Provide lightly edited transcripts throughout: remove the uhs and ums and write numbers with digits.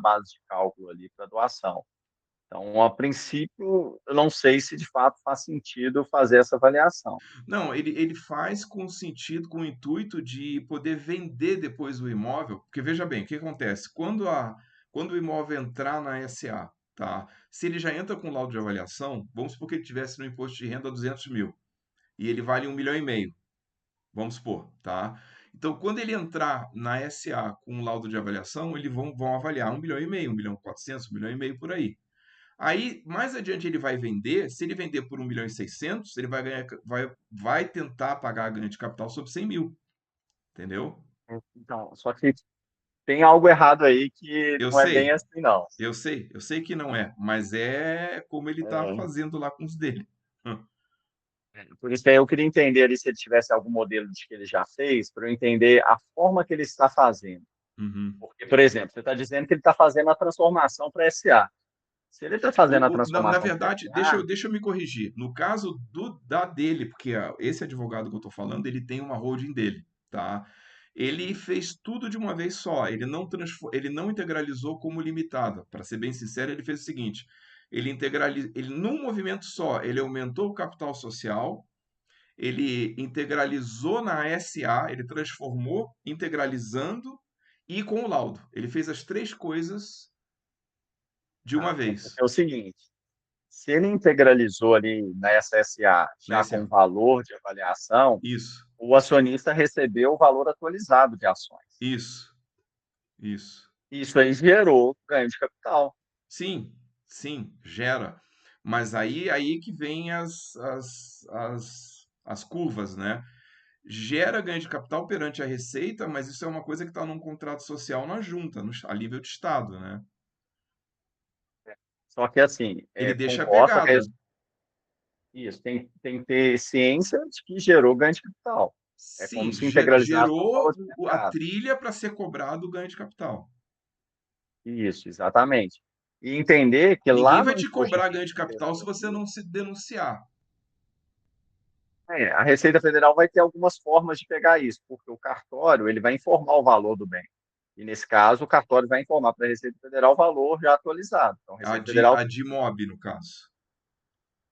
base de cálculo ali para doação. Então, a princípio, eu não sei se de fato faz sentido fazer essa avaliação. Não, ele faz com sentido, com o intuito de poder vender depois o imóvel, porque veja bem, o que acontece? Quando o imóvel entrar na SA, tá? Se ele já entra com laudo de avaliação, vamos supor que ele tivesse no imposto de renda 200 mil e ele vale 1,5 milhão, vamos supor, tá? Então, quando ele entrar na SA com um laudo de avaliação, eles vão avaliar 1,5 milhão, 1,4 milhão, 1,6 milhão por aí. Aí, mais adiante ele vai vender, se ele vender por 1,6 milhão, ele vai ganhar, vai tentar pagar ganho de capital sobre 100 mil, entendeu? Então, só que tem algo errado aí que Eu não é bem sei, assim, não. eu sei que não é, mas é como ele está É, fazendo lá com os dele. por isso que aí eu queria entender ali se ele tivesse algum modelo de que ele já fez, para eu entender a forma que ele está fazendo. Uhum. Porque, por exemplo, você está dizendo que ele está fazendo a transformação para SA. Se ele está fazendo a Na transformação para verdade, SA, deixa eu me corrigir. No caso da dele, porque esse advogado que eu estou falando, ele tem uma holding dele, tá? Ele fez tudo de uma vez só. Ele não integralizou como limitada. Para ser bem sincero, ele fez o seguinte: ele num movimento só, ele aumentou o capital social, ele integralizou na SA, ele transformou, integralizando e com o laudo. Ele fez as três coisas de uma tá, porque vez é o seguinte, se ele integralizou ali na SSA na já com SA. valor de avaliação, Isso. o acionista recebeu o valor atualizado de ações. Isso, isso. Isso aí gerou ganho de capital. Sim, sim, gera. Mas aí que vem as curvas, né? Gera ganho de capital perante a Receita, mas isso é uma coisa que está num contrato social na junta, a nível de Estado, né? Só que, assim, Ele deixa a comporta pegada. isso, tem que ter ciência de que gerou ganho de capital. É como Sim, se integralizasse um gerou valor de a mercado. trilha para ser cobrado o ganho de capital. Isso, exatamente. E entender que Ninguém lá vai no te imposto de cobrar renda ganho de da capital se pessoa você não física, se denunciar. a Receita Federal vai ter algumas formas de pegar isso, porque o cartório ele vai informar o valor do bem. E, nesse caso, o cartório vai informar para a Receita Federal o valor já atualizado. Então, a Receita A Federal DIMOB, no caso.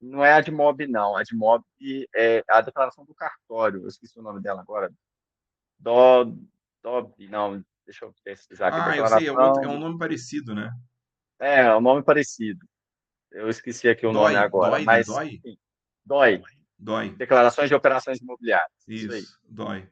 não é a Admob, não. A Admob é a declaração do cartório. Eu esqueci o nome dela agora. Do, Dob, não, deixa eu pesquisar aqui. Ah, eu sei, é outro, é Declaração um do. nome parecido, né? É um nome parecido. Eu esqueci aqui o nome agora. Dói, né? Mas, Dói? enfim, DOI. Dói. Declarações de Operações Imobiliárias. Isso aí. Isso, dói.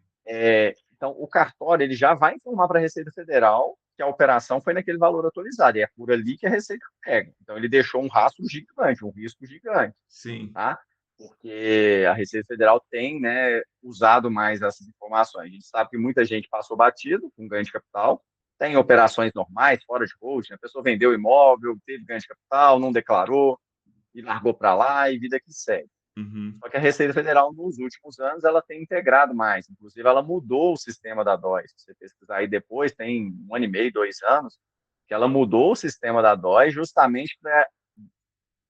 Então, o cartório ele já vai informar para a Receita Federal que a operação foi naquele valor atualizado. E é por ali que a Receita pega. Então, ele deixou um rastro gigante, um risco gigante. Sim. Tá? Porque a Receita Federal tem, né, usado mais essas informações. A gente sabe que muita gente passou batido com ganho de capital, tem operações normais, fora de holding, a pessoa vendeu o imóvel, teve ganho de capital, não declarou e largou para lá e vida que segue. Uhum. Só que a Receita Federal, nos últimos anos, ela tem integrado mais. Inclusive, ela mudou o sistema da DOI. Se você pesquisar aí depois, tem 1 ano e meio, 2 anos, que ela mudou o sistema da DOI justamente para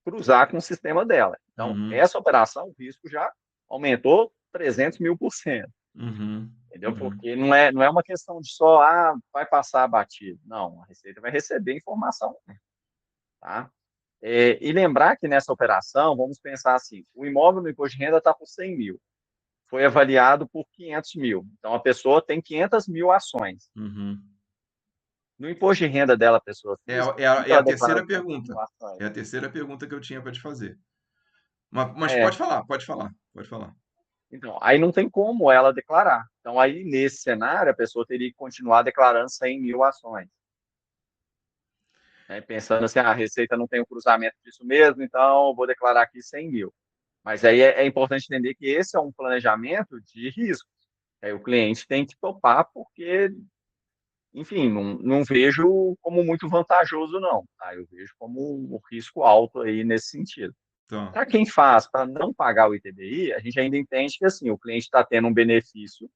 cruzar com o sistema dela. Então, Uhum. essa operação, o risco já aumentou 300.000%, Uhum. entendeu? Uhum. Porque não é uma questão de só, vai passar batido. Não, a Receita vai receber informação, tá? E lembrar que nessa operação, vamos pensar assim, o imóvel no imposto de renda está por 100 mil, foi avaliado por 500 mil. Então, a pessoa tem 500 mil ações. Uhum. No imposto de renda dela, pessoa física, o que É a ela declara terceira de 500 pergunta. mil ações? É a terceira pergunta que eu tinha para te fazer. Mas pode É, falar, pode falar, pode falar. então, aí não tem como ela declarar. Então, aí, nesse cenário, a pessoa teria que continuar declarando 100 mil ações. Né? Pensando assim, a Receita não tem o cruzamento disso mesmo, então eu vou declarar aqui 100 mil. Mas aí é importante entender que esse é um planejamento de risco. Aí o cliente tem que topar, porque, enfim, não vejo como muito vantajoso, não. Tá? Eu vejo como um risco alto aí nesse sentido. Então, Para quem faz para não pagar o ITBI, a gente ainda entende que assim, o cliente está tendo um benefício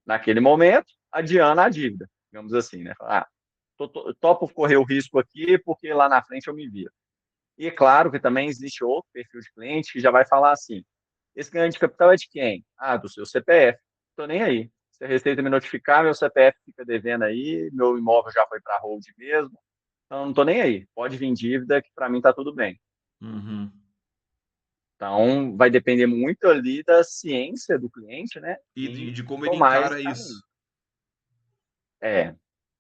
naquele momento, adiando a dívida, digamos assim, né? Topo correr o risco aqui porque lá na frente eu me viro. E é claro que também existe outro perfil de cliente que já vai falar assim: esse ganho de capital é de quem? Ah, do seu CPF. Estou nem aí. Se a Receita me notificar, meu CPF fica devendo aí, meu imóvel já foi para hold mesmo. Então, eu não estou nem aí. Pode vir dívida, que para mim está tudo bem. Uhum. Então, vai depender muito ali da ciência do cliente, né, E em de como ele tomar esse encara caminho. isso. É,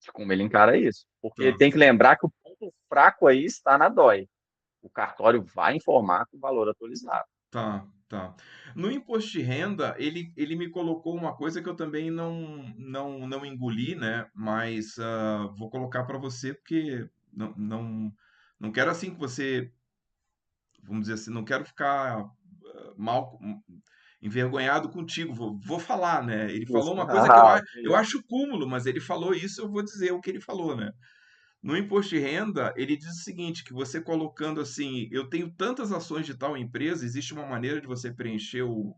de como ele encara isso. Porque Tá, tem que lembrar que o ponto fraco aí está na DOI. O cartório vai informar com o valor atualizado. tá, tá. No imposto de renda, ele me colocou uma coisa que eu também não engoli, né? Mas vou colocar para você porque não quero assim que você, vamos dizer assim, não quero ficar mal envergonhado contigo. Vou falar, né? Ele falou Isso. uma coisa que Ah, eu isso. acho cúmulo, mas ele falou isso, eu vou dizer o que ele falou, né? No imposto de renda, ele diz o seguinte, que você colocando assim, eu tenho tantas ações de tal empresa, existe uma maneira de você preencher o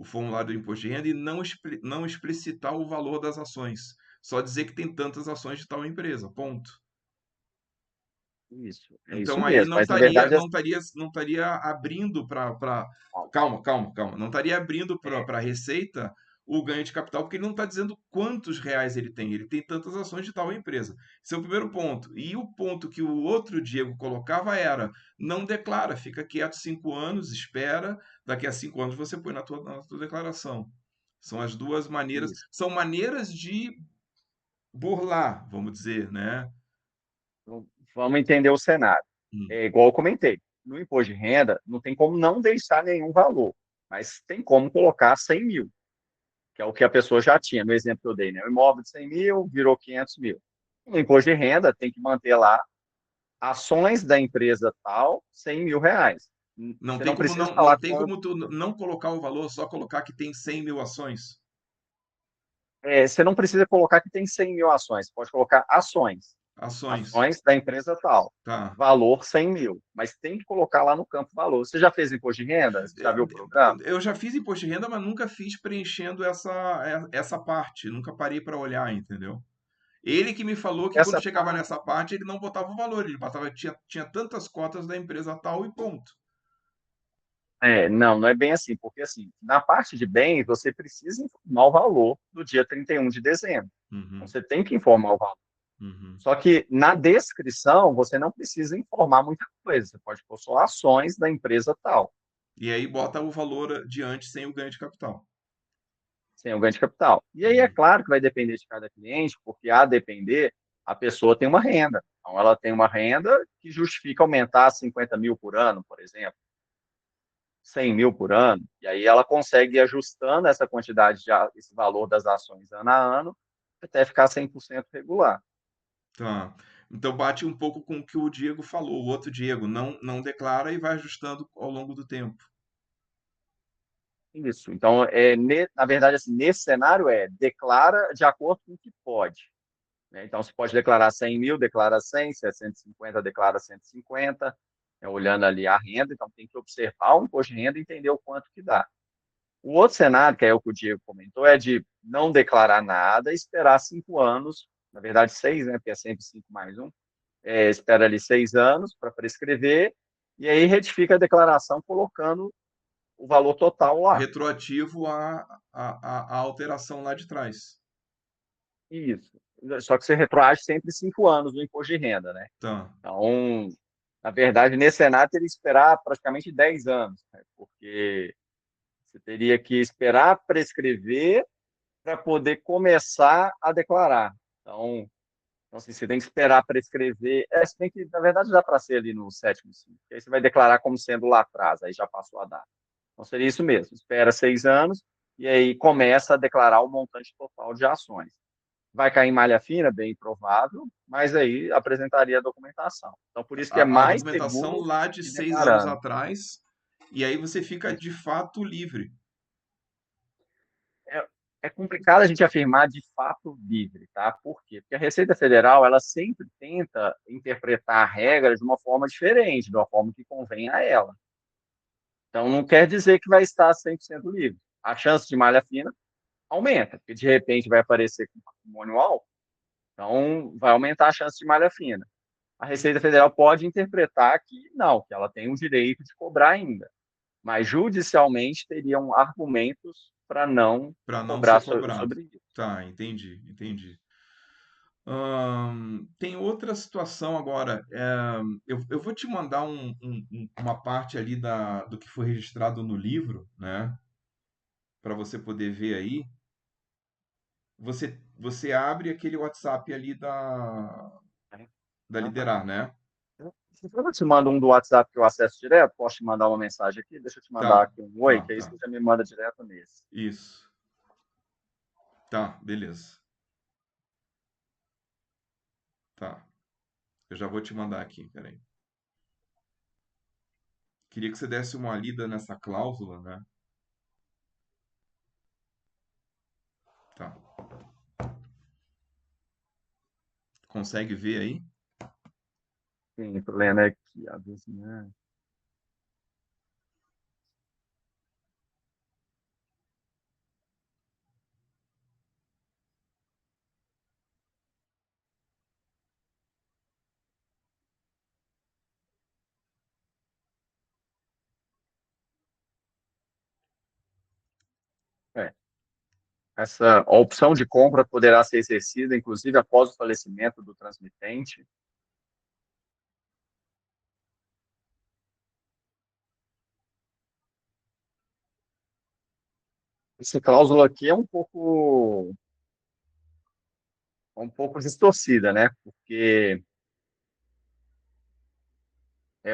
formulário do imposto de renda e não explicitar o valor das ações. Só dizer que tem tantas ações de tal empresa, ponto. Isso. É isso Então aí mesmo. Mas, na verdade, assim, não estaria abrindo calma, não estaria abrindo é, para a Receita o ganho de capital, porque ele não está dizendo quantos reais ele tem tantas ações de tal empresa. Esse é o primeiro ponto. E o ponto que o outro Diego colocava era: não declara, fica quieto 5 anos, espera, daqui a 5 anos você põe na tua declaração. São as duas maneiras, isso. são maneiras de burlar, vamos dizer, né? Então, vamos entender o cenário. Hum. É igual eu comentei. No imposto de renda, não tem como não deixar nenhum valor, mas tem como colocar 100 mil, que é o que a pessoa já tinha, no exemplo que eu dei, né? O imóvel de 100 mil virou 500 mil. No imposto de renda, tem que manter lá ações da empresa tal, 100 mil reais. Não Você tem não como precisa não falar tem quanto. como tu não colocar o valor, só colocar que tem 100 mil ações. Você não precisa colocar que tem 100 mil ações, você pode colocar ações. Ações. Ações da empresa tal. Tá. Valor 100 mil. Mas tem que colocar lá no campo valor. Você já fez imposto de renda? Você já viu o programa? Eu já fiz imposto de renda, mas nunca fiz preenchendo essa parte. Nunca parei para olhar, entendeu? Ele que me falou que quando Essa chegava parte. nessa parte, ele não botava o valor, ele botava, tinha tantas cotas da empresa tal e ponto. Não é bem assim, porque assim, na parte de bens, você precisa informar o valor do dia 31 de dezembro. Então, Uhum, você tem que informar o valor. uhum. Só que na descrição, você não precisa informar muita coisa. Você pode pôr só ações da empresa tal, E aí bota o valor adiante sem o ganho de capital. sem o ganho de capital. E aí é Uhum. claro que vai depender de cada cliente, porque a depender, a pessoa tem uma renda. Então, ela tem uma renda que justifica aumentar 50 mil por ano, por exemplo, 100 mil por ano. E aí ela consegue ir ajustando essa quantidade, esse valor das ações ano a ano, até ficar 100% regular. Tá. Então bate um pouco com o que o Diego falou, o outro Diego, não declara e vai ajustando ao longo do tempo. Isso. Então, na verdade, assim, nesse cenário declara de acordo com o que pode. Né? Então, você pode declarar 100 mil, declara 100, se é 150, declara 150, olhando ali a renda. Então, tem que observar o imposto de renda e entender o quanto que dá. O outro cenário, que é o que o Diego comentou, é de não declarar nada e esperar 5 anos, na verdade 6, né, porque é sempre 5 mais um, espera ali 6 anos para prescrever, e aí retifica a declaração colocando o valor total lá. Retroativo à alteração lá de trás. Isso. Só que você retroage sempre 5 anos do imposto de renda, né? Tá. Então, na verdade, nesse cenário, teria que esperar praticamente 10 anos, né? Porque você teria que esperar prescrever para poder começar a declarar. Então assim, você tem que esperar prescrever. Se bem que, na verdade, dá para ser ali no sétimo ciclo, aí você vai declarar como sendo lá atrás, aí já passou a data. Então, seria isso mesmo. Espera 6 anos e aí começa a declarar o montante total de ações. Vai cair em malha fina, bem provável, mas aí apresentaria a documentação. Então, por isso que é A mais documentação seguro lá de ir 6 anos declarando. atrás, e aí você fica Isso. de fato livre. É, é complicado a gente afirmar de fato livre, tá? Por quê? Porque a Receita Federal, ela sempre tenta interpretar regras de uma forma diferente, de uma forma que convém a ela. Então, não quer dizer que vai estar 100% livre. A chance de malha fina aumenta, porque de repente vai aparecer com patrimônio alto, então vai aumentar a chance de malha fina. A Receita Federal pode interpretar que não, que ela tem o direito de cobrar ainda, mas judicialmente teriam argumentos para não Para não ser cobrar cobrado. sobre isso. Tá, entendi, entendi. Tem outra situação agora. Eu vou te mandar uma parte ali do que foi registrado no livro, né? Para você poder ver aí. Você abre aquele WhatsApp ali da Aham. Liderar, né? Se eu te mando um do WhatsApp que eu acesso direto, posso te mandar uma mensagem aqui? Deixa eu te mandar Tá, aqui um oi, tá, que aí tá. você já me manda direto nesse. Isso. Tá, beleza. Tá. Eu já vou te mandar aqui, peraí. Queria que você desse uma lida nessa cláusula, né? Tá. Consegue ver aí? Sim, o problema é que a vizinhança. É, a opção de compra poderá ser exercida, inclusive, após o falecimento do transmitente. Essa cláusula aqui é um pouco distorcida, né? Porque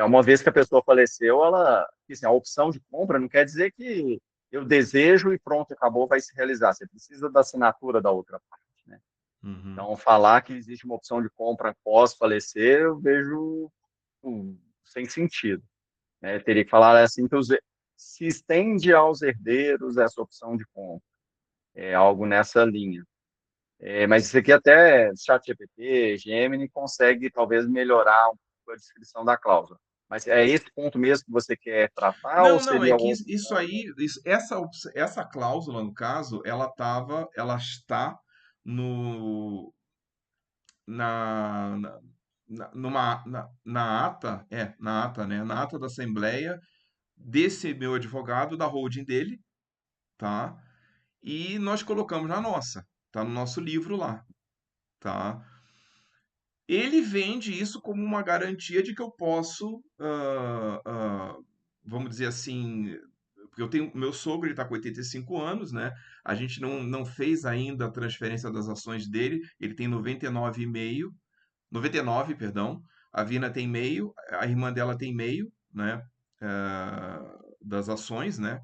uma vez que a pessoa faleceu, assim, a opção de compra não quer dizer que eu desejo e pronto, acabou, vai se realizar. Você precisa da assinatura da outra parte, né? Uhum. Então, falar que existe uma opção de compra após falecer, eu vejo sem sentido, né? Eu teria que falar assim que se estende aos herdeiros essa opção de compra, algo nessa linha. Mas isso aqui até ChatGPT, Gemini consegue talvez melhorar um pouco a descrição da cláusula. Mas é esse ponto mesmo que você quer tratar ou Não, não, é seria que algum isso outro aí, essa cláusula, no caso, ela está no, na, na, na ata, na ata, né? Na ata da Assembleia desse meu advogado, da holding dele, tá? E nós colocamos na nossa, tá no nosso livro lá, tá? Ele vende isso como uma garantia de que eu posso, vamos dizer assim, porque eu tenho meu sogro, ele está com 85 anos, né? A gente não fez ainda a transferência das ações dele, ele tem 99,5, 99, perdão. A Vina tem meio, a irmã dela tem meio, né? Das ações, né?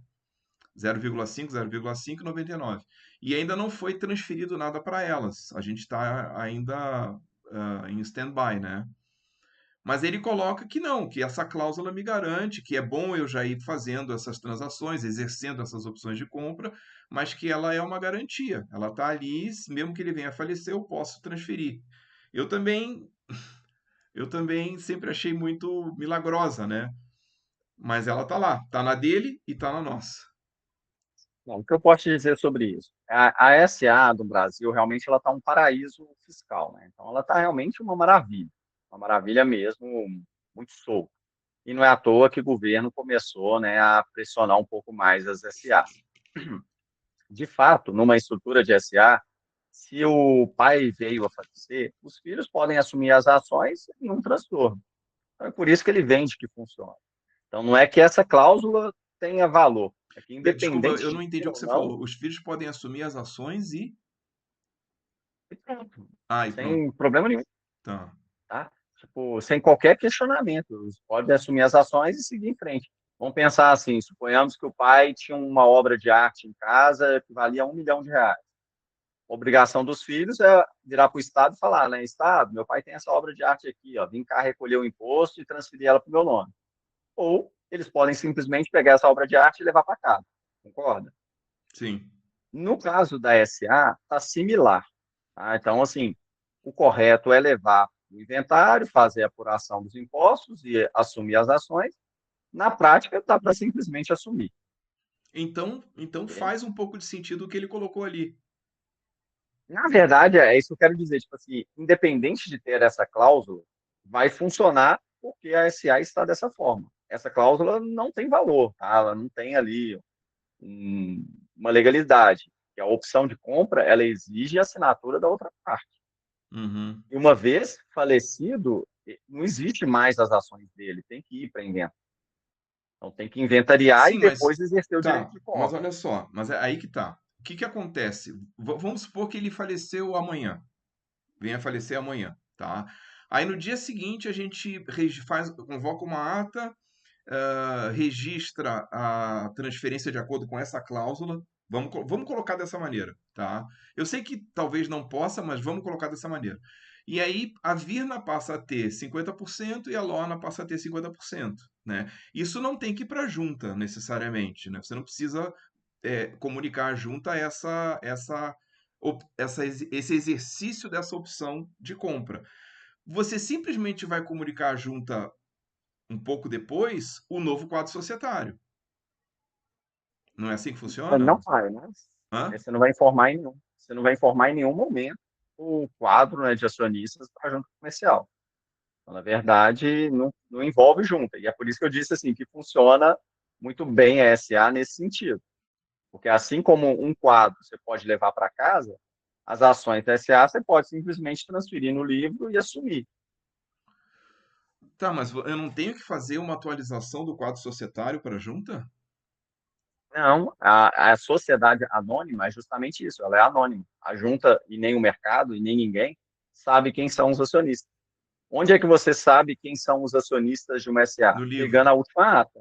0,5, 0,5 e 99. E ainda não foi transferido nada para elas. A gente está ainda em stand-by, né? Mas ele coloca que não, que essa cláusula me garante que é bom eu já ir fazendo essas transações, exercendo essas opções de compra, mas que ela é uma garantia. Ela está ali, mesmo que ele venha a falecer, eu posso transferir. Eu também, eu também sempre achei muito milagrosa, né? Mas ela tá lá, tá na dele e tá na nossa. Não, o que eu posso te dizer sobre isso? A SA do Brasil realmente ela está um paraíso fiscal, né? Então ela está realmente uma maravilha mesmo, muito solta. E não é à toa que o governo começou, né, a pressionar um pouco mais as SA. De fato, numa estrutura de SA, se o pai veio a falecer, os filhos podem assumir as ações em um transtorno. Então, é por isso que ele vende que funciona. Então, não é que essa cláusula tenha valor, é que Desculpa, independente eu não de entendi ter o que ou você não, falou. Os filhos podem assumir as ações e. e pronto, Ah, e pronto. sem problema nenhum, Tá. tá? Tipo, sem qualquer questionamento, eles podem assumir as ações e seguir em frente. Vamos pensar assim, suponhamos que o pai tinha uma obra de arte em casa que valia R$ 1 milhão. A obrigação dos filhos é virar para o Estado e falar, né? Estado, meu pai tem essa obra de arte aqui, ó, vim cá recolher o imposto e transferir ela para o meu nome. Ou eles podem simplesmente pegar essa obra de arte e levar para casa. Concorda? Sim. No caso da SA, está similar. Tá? Então, assim, o correto é levar o inventário, fazer a apuração dos impostos e assumir as ações. Na prática, dá para simplesmente assumir. Então Entende? faz um pouco de sentido o que ele colocou ali. Na verdade, é isso que eu quero dizer. Tipo assim, independente de ter essa cláusula, vai funcionar porque a SA está dessa forma. Essa cláusula não tem valor, tá? Ela não tem ali uma legalidade. Que a opção de compra, ela exige a assinatura da outra parte. Uhum. E uma vez falecido, não existe mais as ações dele, tem que ir para inventário. Então tem que inventariar e Sim, mas depois exercer o direito tá, de mas compra. olha só, mas é aí que tá. O que que acontece? Vamos supor que ele faleceu amanhã, venha a falecer amanhã, tá? Aí no dia seguinte a gente convoca uma ata, registra a transferência de acordo com essa cláusula. Vamos colocar dessa maneira, tá? Eu sei que talvez não possa, mas vamos colocar dessa maneira. E aí a Virna passa a ter 50% e a Lorna passa a ter 50%, né? Isso não tem que ir para a junta necessariamente, né? Você não precisa comunicar à junta esse exercício dessa opção de compra. Você simplesmente vai comunicar à junta um pouco depois o novo quadro societário. Não é assim que Mas não funciona? vai, né? Hã? Você não vai informar em nenhum momento o quadro, né, de acionistas para a junta comercial. Então, na verdade, não envolve junta. E é por isso que eu disse assim que funciona muito bem a SA nesse sentido. Porque assim como um quadro você pode levar para casa, as ações da SA você pode simplesmente transferir no livro e assumir. Tá, mas eu não tenho que fazer uma atualização do quadro societário para a junta? Não, a sociedade anônima é justamente isso, ela é anônima. A junta e nem o mercado e nem ninguém sabe quem são os acionistas. Onde é que você sabe quem são os acionistas de uma SA? No livro. Pegando a última ata.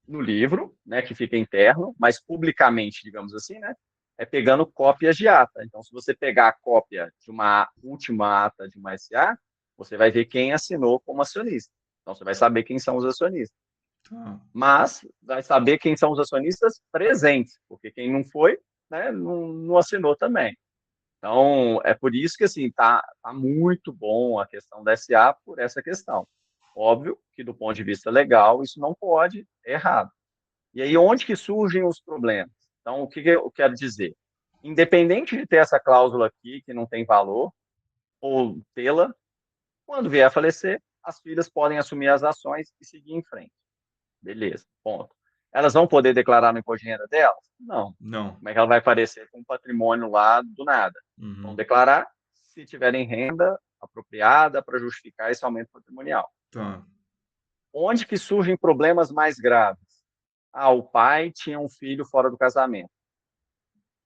No livro, né, que fica interno, mas publicamente, digamos assim, né, é pegando cópias de ata. Então, se você pegar a cópia de uma última ata de uma SA, você vai ver quem assinou como acionista. Então, você vai saber quem são os acionistas. Tá. Mas vai saber quem são os acionistas presentes, porque quem não foi, né, não assinou também. Então, é por isso que assim tá muito bom a questão da SA por essa questão. Óbvio que do ponto de vista legal isso não pode, é errado. E aí onde que surgem os problemas? Então, o que eu quero dizer? Independente de ter essa cláusula aqui que não tem valor ou tê-la, quando vier a falecer, as filhas podem assumir as ações e seguir em frente. Beleza, ponto. Elas vão poder declarar no imposto de renda delas? Não. Não. Como é que ela vai aparecer com um patrimônio lá do nada? Vão Uhum. declarar se tiverem renda apropriada para justificar esse aumento patrimonial. Tá. Onde que surgem problemas mais graves? Ah, o pai tinha um filho fora do casamento.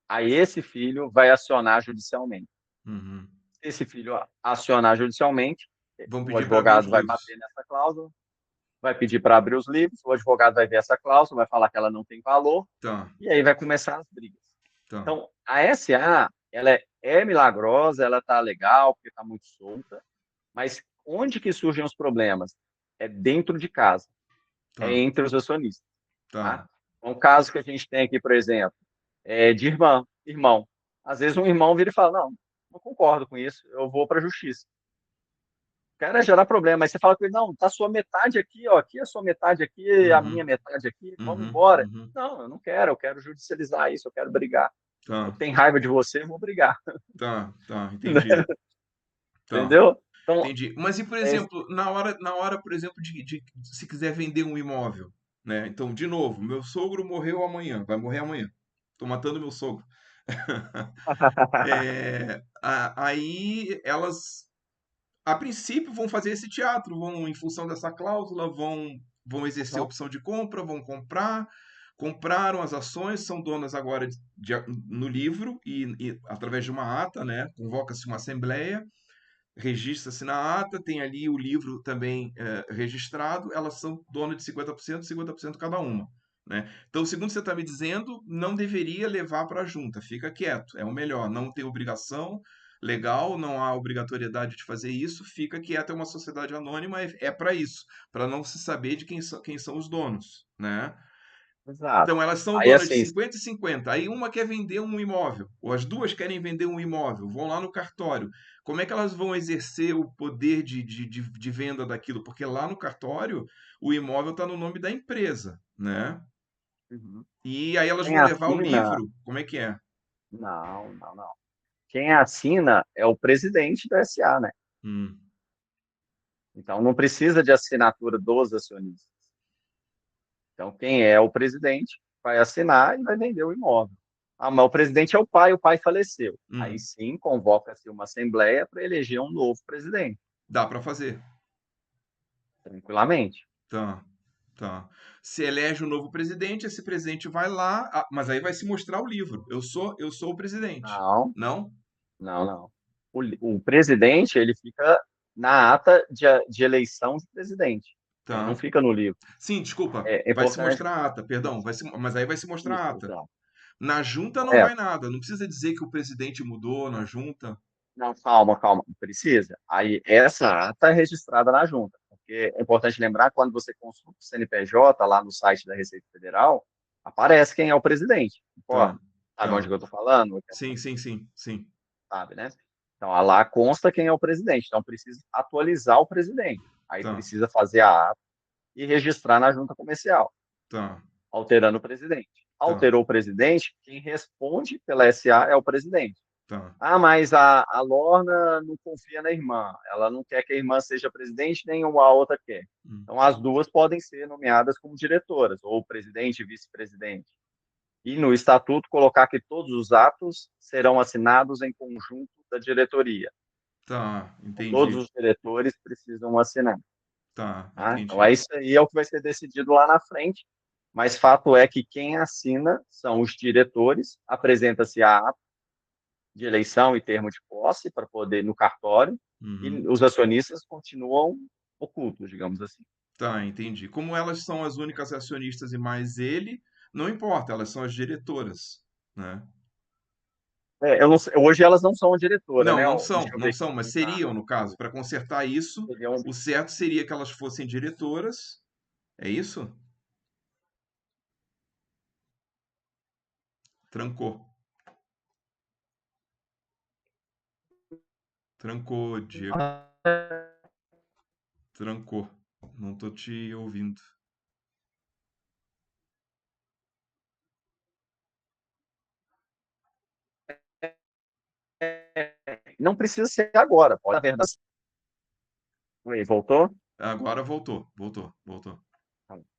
Aí esse filho vai acionar judicialmente. Uhum. Se esse filho acionar judicialmente, Vão o pedir para abrir os advogado vai livros. bater nessa cláusula, vai pedir para abrir os livros, o advogado vai ver essa cláusula, vai falar que ela não tem valor, Tá. e aí vai começar as brigas. Tá. Então, a SA, ela é milagrosa, ela está legal, porque está muito solta, mas onde que surgem os problemas? É dentro de casa, é Tá. entre os acionistas, Tá. tá? Um caso que a gente tem aqui, por exemplo, é de irmão. Às vezes um irmão vira e fala, não concordo com isso, eu vou para a justiça. Cara, gerar problema. Mas você fala com ele, não, tá a sua metade aqui, ó, aqui a sua metade aqui, a minha Uhum. metade aqui, vamos Uhum. embora. Uhum. Não, eu não quero, eu quero judicializar isso, eu quero brigar. Eu Tá. tenho raiva de você, eu vou brigar. Tá. Tá. Entendi. Tá. Entendeu? Então, Entendi. Mas e, por é, exemplo, na hora, por exemplo, se quiser vender um imóvel, né? Então, de novo, meu sogro morreu amanhã, vai morrer amanhã. Tô matando meu sogro. Aí elas, a princípio, vão fazer esse teatro, vão, em função dessa cláusula, vão exercer a Uhum. opção de compra, vão comprar, compraram as ações, são donas agora no livro e através de uma ata, né? Convoca-se uma assembleia, registra-se na ata, tem ali o livro também registrado, elas são donas de 50%, 50% cada uma. Né? Então, segundo você está me dizendo, não deveria levar para a junta, fica quieto, é o melhor, não tem obrigação legal, não há obrigatoriedade de fazer isso, fica quieto, é uma sociedade anônima, é para isso, para não se saber de quem são os donos. Né? Exato. Então, elas são Aí, donas de assim, 50 e 50. Aí uma quer vender um imóvel, ou as duas querem vender um imóvel, vão lá no cartório. Como é que elas vão exercer o poder de venda daquilo? Porque lá no cartório o imóvel está no nome da empresa, né? uhum. E aí elas Quem vão levar o assina, livro. Como é que é? não. Quem assina é o presidente da SA, né? Hum, Então, não precisa de assinatura dos acionistas. Então, quem é o presidente vai assinar e vai vender o imóvel. Ah, mas o presidente é o pai faleceu. Aí Hum, sim, convoca-se uma assembleia para eleger um novo presidente, dá para fazer. tranquilamente. Tá, tá. Se elege um novo presidente, esse presidente vai lá, mas aí vai se mostrar o livro. Eu sou o presidente. Não, Não? não. O presidente, ele fica na ata de eleição de presidente. Ele não Tá. fica no livro. Sim, desculpa. É Vai se importante. mostrar a ata, perdão. Isso, Mas aí vai se mostrar a isso, ata. exato. Na junta não vai Correto. nada. Não precisa dizer que o presidente mudou na junta. Não, calma, não precisa. Aí, essa ata é registrada na junta, porque é importante lembrar, quando você consulta o CNPJ lá no site da Receita Federal, aparece quem é o presidente, não Tá, importa. Sabe onde tá. que eu estou falando? Sim, sim, sim, sim. Sabe, né? Então, lá consta quem é o presidente, então precisa atualizar o presidente. Aí Tá, precisa fazer a ata e registrar na junta comercial, tá, alterando o presidente. tá, Alterou o presidente, quem responde pela SA é o presidente. tá. Ah, mas a Lorna não confia na irmã. Ela não quer que a irmã seja presidente, nem uma a outra quer. Hum. Então, as duas podem ser nomeadas como diretoras, ou presidente e vice-presidente. E no estatuto colocar que todos os atos serão assinados em conjunto da diretoria. Tá, Então, todos entendi. os diretores precisam assinar. Tá, Tá? Então, entendi. isso aí é o que vai ser decidido lá na frente. Mas fato é que quem assina são os diretores, apresenta-se a ata de eleição e termo de posse para poder no cartório, e Uhum. os acionistas continuam ocultos, digamos assim. Tá, entendi. Como elas são as únicas acionistas e mais ele, não importa, elas são as diretoras, né? Eu não sei, hoje elas não são a diretora, Não, né? não Deixa são, eu não ver aqui são, mas como tá. seriam, no caso, para consertar isso, Seriam- o certo seria que elas fossem diretoras, é isso? Trancou, trancou, Diego, trancou. Não tô te ouvindo. Não precisa ser agora, pode, na verdade. Oi, voltou? Agora voltou, voltou, voltou.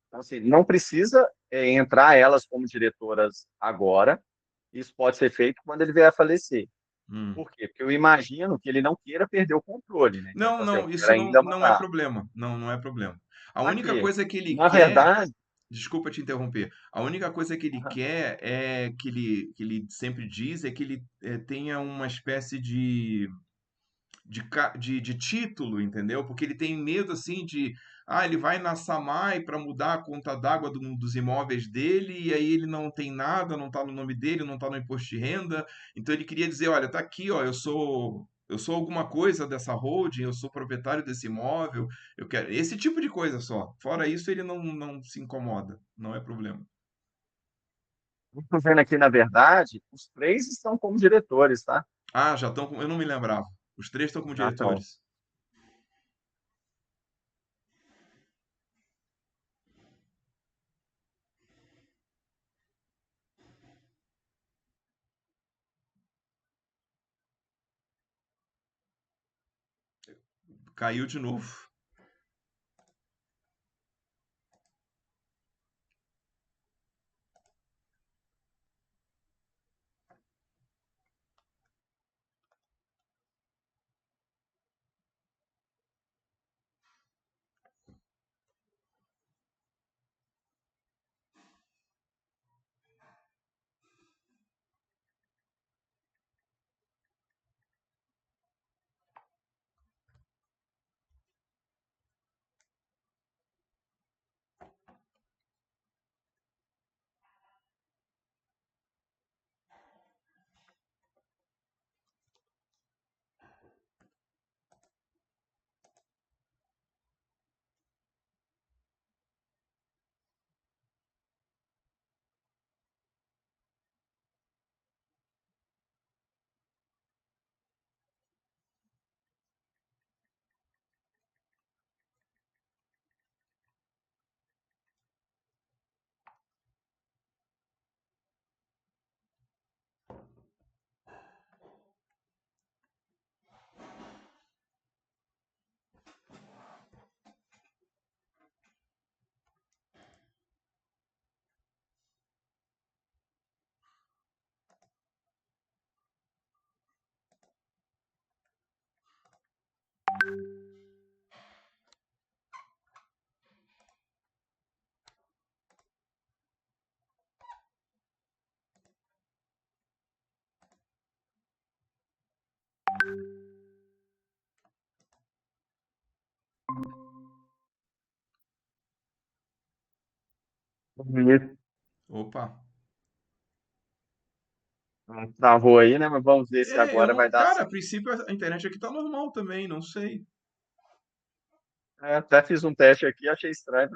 Então, assim, não precisa entrar elas como diretoras agora. Isso pode ser feito quando ele vier a falecer. Hum. Por quê? Porque eu imagino que ele não queira perder o controle, né? Então, Não, assim, eu não, quero isso não, ainda não é mandar. problema. Não, não é problema. A Só única que, coisa que ele na quer, verdade, desculpa te interromper, a única coisa que ele quer é que ele sempre diz é que ele tenha uma espécie de título, entendeu? Porque ele tem medo assim de, ele vai na Samai para mudar a conta d'água dos imóveis dele e aí ele não tem nada, não está no nome dele, não está no imposto de renda. Então ele queria dizer, olha, tá aqui, ó, eu sou alguma coisa dessa holding, eu sou proprietário desse imóvel, eu quero esse tipo de coisa só. Fora isso, ele não se incomoda, não é problema. estou vendo aqui, na verdade, os três estão como diretores, tá? Ah, já estão, eu não me lembrava. Os três estão como Já estão. diretores. Caiu de novo. Isso. Opa. Travou aí, né? Mas vamos ver se É, eu agora vai não. dar Cara, a certo. princípio a internet aqui tá normal também, não sei. Até fiz um teste aqui, achei estranho.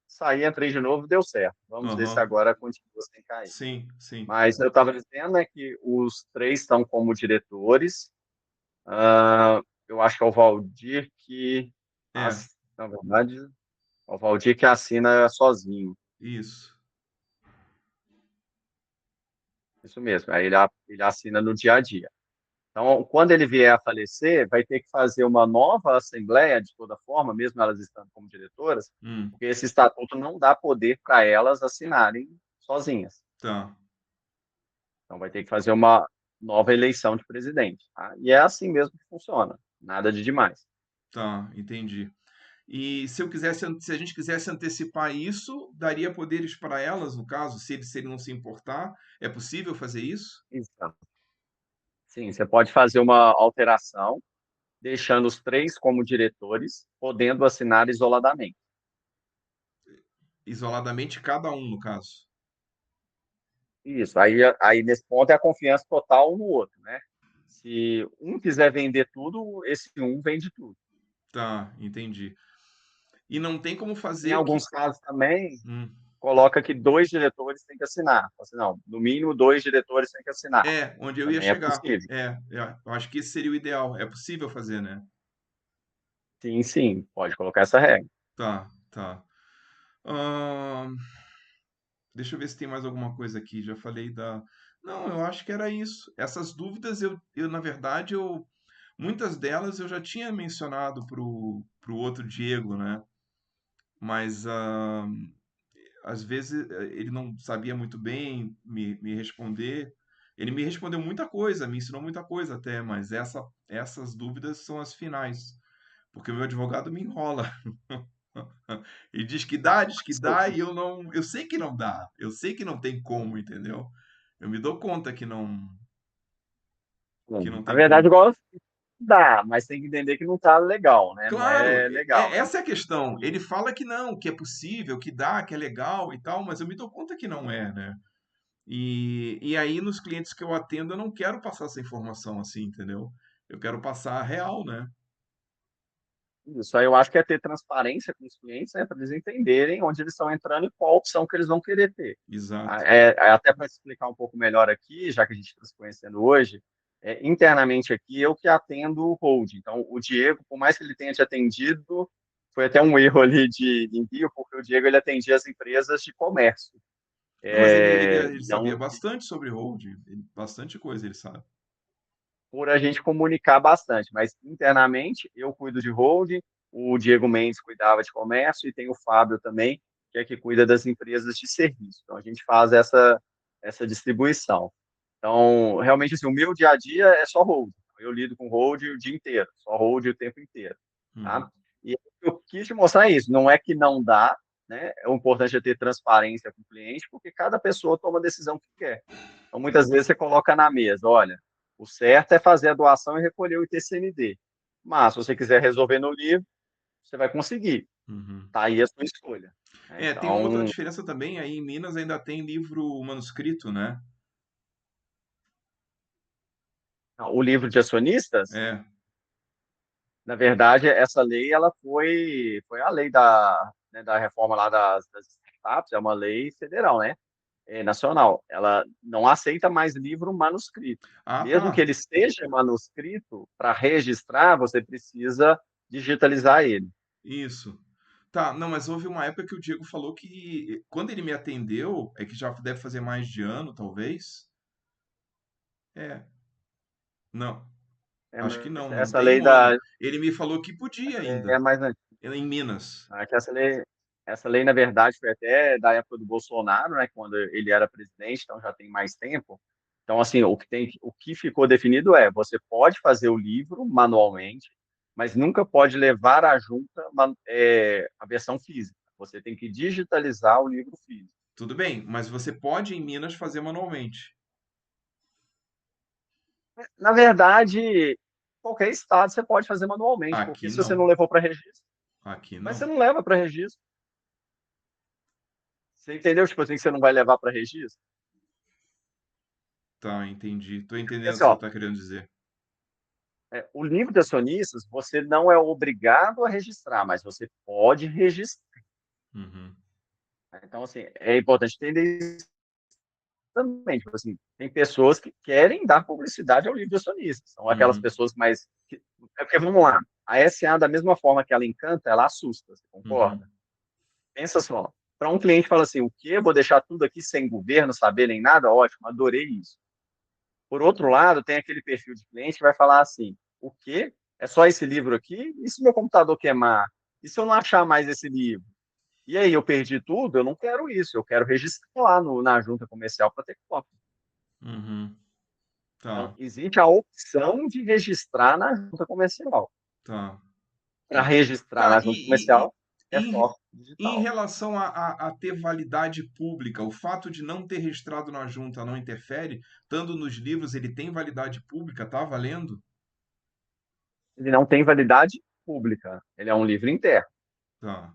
Saí, entrei de novo, deu certo. Vamos ver se Aham. agora continua sem cair. Sim, sim. Mas eu estava dizendo é que os três estão como diretores. Eu acho que é o Valdir que, É, na verdade, é o Valdir que assina sozinho. isso. Isso mesmo. Aí ele assina no dia a dia. Então, quando ele vier a falecer, vai ter que fazer uma nova assembleia, de toda forma, mesmo elas estando como diretoras, Hum, porque esse estatuto não dá poder para elas assinarem sozinhas. tá, Então, vai ter que fazer uma nova eleição de presidente. Tá? E é assim mesmo que funciona. Nada de demais. tá, entendi. E se eu quisesse, se a gente quisesse antecipar isso, daria poderes para elas, no caso, se ele não se importar, é possível fazer isso? Exato. Sim, você pode fazer uma alteração, deixando os três como diretores, podendo assinar isoladamente. Isoladamente, cada um, no caso. Isso. Aí nesse ponto é a confiança total um no outro, né? Se um quiser vender tudo, esse um vende tudo. Tá, entendi. E não tem como Em fazer que. alguns casos também, Hum. coloca que dois diretores têm que assinar. Assim, não, no mínimo dois diretores têm que assinar. É, onde eu ia Também é chegar. possível. Eu acho que esse seria o ideal. É possível fazer, né? Sim, sim, pode colocar essa regra. Tá, tá. Ahn, deixa eu ver se tem mais alguma coisa aqui. Já falei da. Não, eu acho que era isso. Essas dúvidas, na verdade, muitas delas eu já tinha mencionado pro outro Diego, né? Mas às vezes ele não sabia muito bem me responder. Ele me respondeu muita coisa, me ensinou muita coisa até, mas essas dúvidas são as finais, porque o meu advogado me enrola. Ele diz que dá, e eu não, eu sei que não dá, eu sei que não tem como, entendeu? Eu me dou conta que não Na tem verdade, como. igual dá, mas tem que entender que não tá legal, né? Não Claro, é legal. essa é a questão. Ele fala que não, que é possível, que dá, que é legal e tal, mas eu me dou conta que não é, né? E aí, nos clientes que eu atendo, eu não quero passar essa informação assim, entendeu? Eu quero passar a real, né? Isso aí eu acho que é ter transparência com os clientes, né, para eles entenderem onde eles estão entrando e qual opção que eles vão querer ter. Exato. Até para explicar um pouco melhor aqui, já que a gente está se conhecendo hoje, internamente aqui eu que atendo o hold. Então, o Diego, por mais que ele tenha te atendido, foi até um erro ali de envio, porque o Diego ele atendia as empresas de comércio. Não, mas ele sabia Então, bastante sobre hold, bastante coisa ele sabe. por a gente comunicar bastante, mas internamente eu cuido de holding, o Diego Mendes cuidava de comércio e tem o Fábio também, que é que cuida das empresas de serviço. Então a gente faz essa distribuição. Então, realmente assim, o meu dia a dia é só holding. Eu lido com holding o dia inteiro, só holding o tempo inteiro, Uhum. tá? E eu quis te mostrar isso, não é que não dá, né? O importante é ter transparência com o cliente, porque cada pessoa toma a decisão que quer. Então, muitas vezes você coloca na mesa, olha, o certo é fazer a doação e recolher o ITCMD. Mas, se você quiser resolver no livro, você vai conseguir. Uhum. Tá aí a sua escolha. É, tem uma outra Então, diferença também, aí em Minas ainda tem livro manuscrito, né? o livro de acionistas, É. na verdade, essa lei ela foi a lei da reforma lá das startups, é uma lei federal, né? Nacional. Ela não aceita mais livro manuscrito. Ah, Mesmo que tá. ele esteja manuscrito, para registrar, você precisa digitalizar ele. Isso. Tá, não, mas houve uma época que o Diego falou que quando ele me atendeu, é que já deve fazer mais de ano, talvez. É, não, acho que Mas não tem um ano. Ele me falou que podia essa lei ainda, é mais antiga. em Minas. Que essa lei, na verdade, foi até da época do Bolsonaro, né, quando ele era presidente, então já tem mais tempo. Então, assim, o que ficou definido é, você pode fazer o livro manualmente, mas nunca pode levar à junta a versão física. Você tem que digitalizar o livro físico. Tudo bem, mas você pode em Minas fazer manualmente. Na verdade, qualquer estado você pode fazer manualmente, porque Aqui se você não não. levou para registro, Aqui mas você não. não leva para registro. Você entendeu? Tipo assim, que você não vai levar para registro? Tá, entendi. Tô entendendo o Assim, que você ó, está querendo dizer. o livro de acionistas, você não é obrigado a registrar, mas você pode registrar. Uhum, Então, assim, é importante entender isso também. Tipo assim, tem pessoas que querem dar publicidade ao livro de acionistas. São aquelas uhum, pessoas mais. É porque, vamos lá, a SA, da mesma forma que ela encanta, ela assusta, você uhum, concorda? Pensa só, para um cliente fala assim, o quê? Vou deixar tudo aqui sem governo saber nem nada? Ótimo, adorei isso. Por outro lado, tem aquele perfil de cliente que vai falar assim, o quê? É só esse livro aqui? E se meu computador queimar? E se eu não achar mais esse livro? E aí, eu perdi tudo? Eu não quero isso, eu quero registrar lá na junta comercial para ter cópia. uhum. Então, Tá, existe a opção de registrar na junta comercial. tá, Para tá. registrar Tá, na junta comercial, é em, só em digital. relação a ter validade pública, o fato de não ter registrado na junta não interfere? Estando nos livros, ele tem validade pública, tá valendo? Ele não tem validade pública, ele é um livro interno. Tá,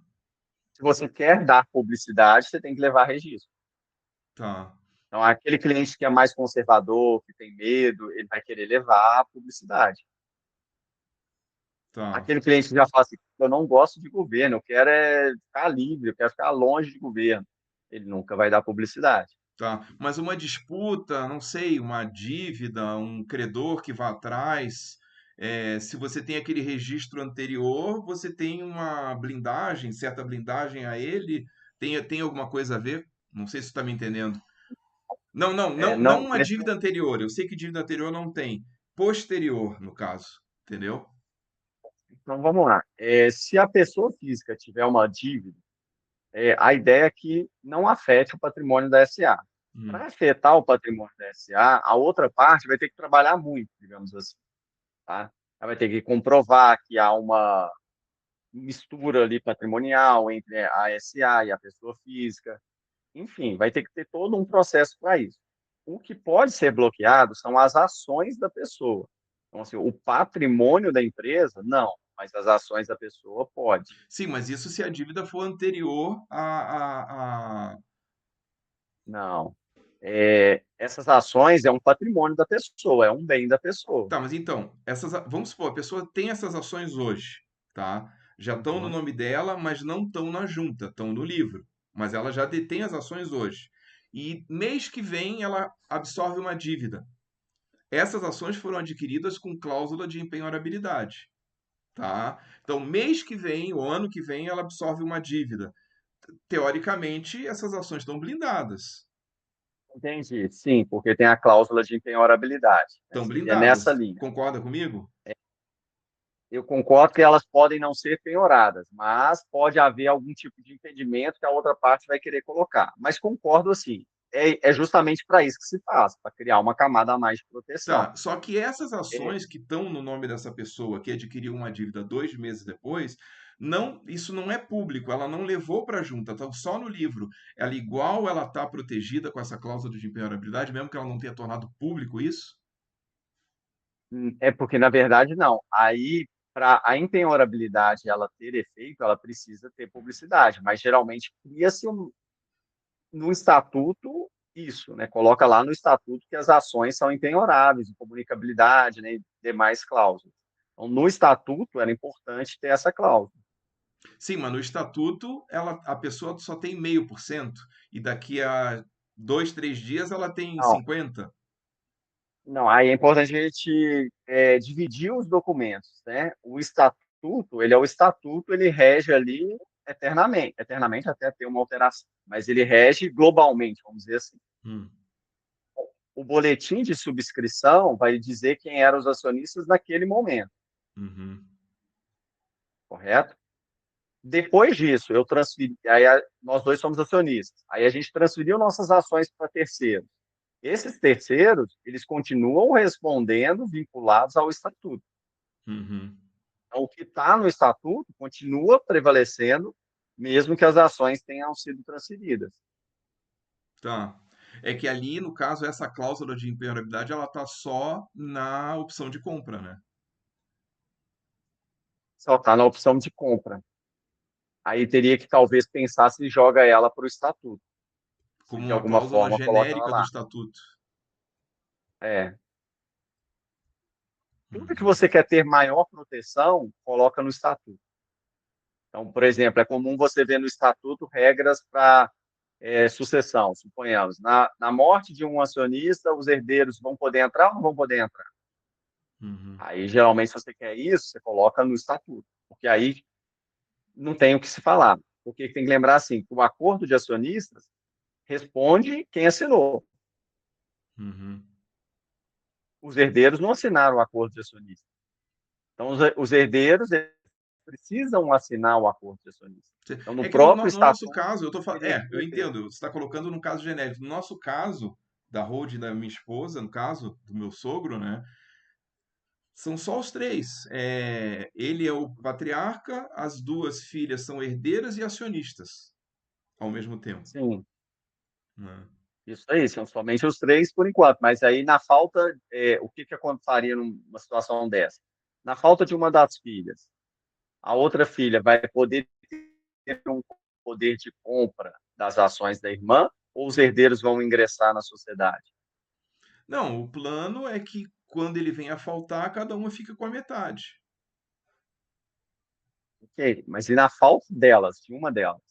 Se você quer dar publicidade, você tem que levar registro. tá, Então, aquele cliente que é mais conservador, que tem medo, ele vai querer levar a publicidade. tá. Aquele cliente que já fala assim, eu não gosto de governo, eu quero é ficar livre, eu quero ficar longe de governo. Ele nunca vai dar publicidade. Tá, mas uma disputa, não sei, uma dívida, um credor que vá atrás, se você tem aquele registro anterior, você tem uma blindagem, certa blindagem a ele, tem alguma coisa a ver? Não sei se você está me entendendo. Não, não, não, não Não, uma dívida anterior, eu sei que dívida anterior não tem, posterior, no caso, entendeu? então, vamos lá. Se a pessoa física tiver uma dívida, a ideia é que não afete o patrimônio da SA. Hum, Para afetar o patrimônio da SA, a outra parte vai ter que trabalhar muito, digamos assim. Tá? Ela vai ter que comprovar que há uma mistura ali patrimonial entre a SA e a pessoa física. Enfim, vai ter que ter todo um processo para isso. O que pode ser bloqueado são as ações da pessoa. Então, assim, o patrimônio da empresa, não, mas as ações da pessoa pode. sim, mas isso se a dívida for anterior a... Não. Essas ações é um patrimônio da pessoa, é um bem da pessoa. Tá, mas então, vamos supor, a pessoa tem essas ações hoje, tá? Já estão no Uhum. nome dela, mas não estão na junta, estão no livro. Mas ela já detém as ações hoje. E mês que vem ela absorve uma dívida. Essas ações foram adquiridas com cláusula de empenhorabilidade, tá? Então, mês que vem, ou ano que vem, ela absorve uma dívida. Teoricamente, essas ações estão blindadas. Entendi. Sim, porque tem a cláusula de penhorabilidade, né? Estão Seria nessa blindadas. linha. Concorda comigo? Eu concordo que elas podem não ser penhoradas, mas pode haver algum tipo de impedimento que a outra parte vai querer colocar. Mas concordo assim, é justamente para isso que se faz, para criar uma camada a mais de proteção. Tá, só que essas É, ações que estão no nome dessa pessoa que adquiriu uma dívida 2 meses depois, não, isso não é público, ela não levou para a junta, está só no livro. Ela igual ela está protegida com essa cláusula de impenhorabilidade, mesmo que ela não tenha tornado público isso? porque, na verdade, não. Aí, para a impenhorabilidade ela ter efeito, ela precisa ter publicidade, mas geralmente cria-se no estatuto isso, né? Coloca lá no estatuto que as ações são impenhoráveis, incomunicabilidade, né? E demais cláusulas. Então, no estatuto era importante ter essa cláusula. Sim, mas no estatuto a pessoa só tem 0,5% e daqui a 2, 3 dias ela tem Não, 50%. não, aí é importante a gente dividir os documentos, né? O estatuto, ele é o estatuto, ele rege ali eternamente, eternamente até ter uma alteração, mas ele rege globalmente, vamos dizer assim. Hum, O boletim de subscrição vai dizer quem eram os acionistas naquele momento, uhum, correto? Depois disso, eu transferi, nós dois somos acionistas. Aí a gente transferiu nossas ações para terceiros. Esses terceiros, eles continuam respondendo vinculados ao estatuto. uhum. Então, o que está no estatuto continua prevalecendo, mesmo que as ações tenham sido transferidas. Tá. É que ali, no caso, essa cláusula de impenhorabilidade, ela tá só na opção de compra, né? Só está na opção de compra. Aí teria que talvez pensar se joga ela para o estatuto. se Como de uma alguma cláusula forma coloca ela genérica do lá. estatuto. É. Tudo que Uhum. você quer ter maior proteção, coloca no estatuto. Então, por exemplo, é comum você ver no estatuto regras para sucessão, suponhamos. Na morte de um acionista, os herdeiros vão poder entrar ou não vão poder entrar? Uhum. Aí, geralmente, se você quer isso, você coloca no estatuto, porque aí não tem o que se falar. Porque tem que lembrar assim, que o acordo de acionistas responde quem assinou. Uhum. Os herdeiros não assinaram o acordo de acionistas. Então, os herdeiros eles precisam assinar o acordo de acionistas. Então, no É que no, próprio no nosso estatuto, caso, teria que eu prever. entendo, você está colocando num caso genérico. No nosso caso, da holding da minha esposa, no caso do meu sogro, né? São só os três. Ele é o patriarca, as duas filhas são herdeiras e acionistas ao mesmo tempo, Sim, né? isso aí, são somente os três por enquanto. Mas aí, na falta, o que faria numa situação dessa? Na falta de uma das filhas, a outra filha vai poder ter um poder de compra das ações da irmã ou os herdeiros vão ingressar na sociedade? Não, o plano é que quando ele vem a faltar, cada uma fica com a metade. Ok, mas e na falta delas, de uma delas?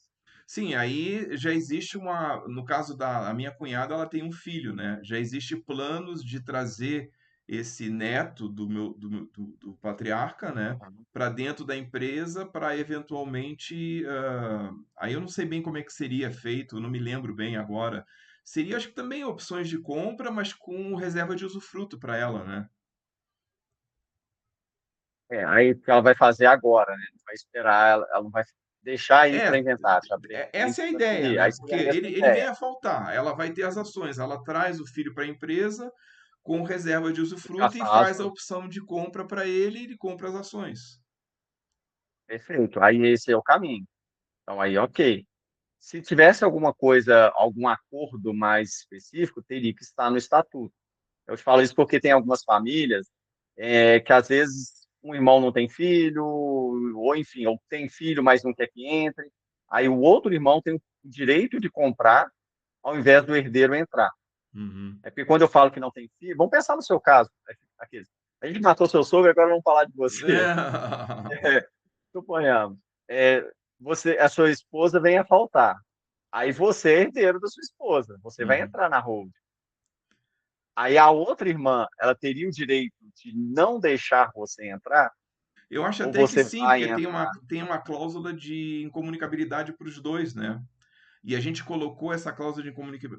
Sim, aí já existe uma. No caso da a minha cunhada, ela tem um filho, né? Já existe planos de trazer esse neto do patriarca, né? Para dentro da empresa, para eventualmente. Aí eu não sei bem como é que seria feito, eu não me lembro bem agora. Seria, acho que também opções de compra, mas com reserva de usufruto para ela, né? Aí o que ela vai fazer agora, né? Não vai esperar, ela não vai deixar ir para É, inventário, já de essa repente é a ideia, transferir. né? Aí Porque seria a mesma ele vem ideia. a faltar, ela vai ter as ações, ela traz o filho para a empresa com reserva de Fica usufruto e faz a fácil, opção de compra para ele e ele compra as ações. perfeito. Aí esse é o caminho. Então aí, ok. Se tivesse alguma coisa, algum acordo mais específico, teria que estar no estatuto. Eu te falo isso porque tem algumas famílias que às vezes um irmão não tem filho, ou enfim, ou tem filho, mas não quer que entre. Aí o outro irmão tem o direito de comprar ao invés do herdeiro entrar. Uhum. É porque quando eu falo que não tem filho, vamos pensar no seu caso. Aqueles, a gente matou seu sogro, agora vamos falar de você. Suponhamos. A sua esposa vem a faltar. Aí você é herdeiro da sua esposa. Você vai Uhum. entrar na hold. Aí a outra irmã, ela teria o direito de não deixar você entrar, Eu acho ou até que você sim, vai porque entrar. tem uma cláusula de incomunicabilidade para os dois, né? E a gente colocou essa cláusula de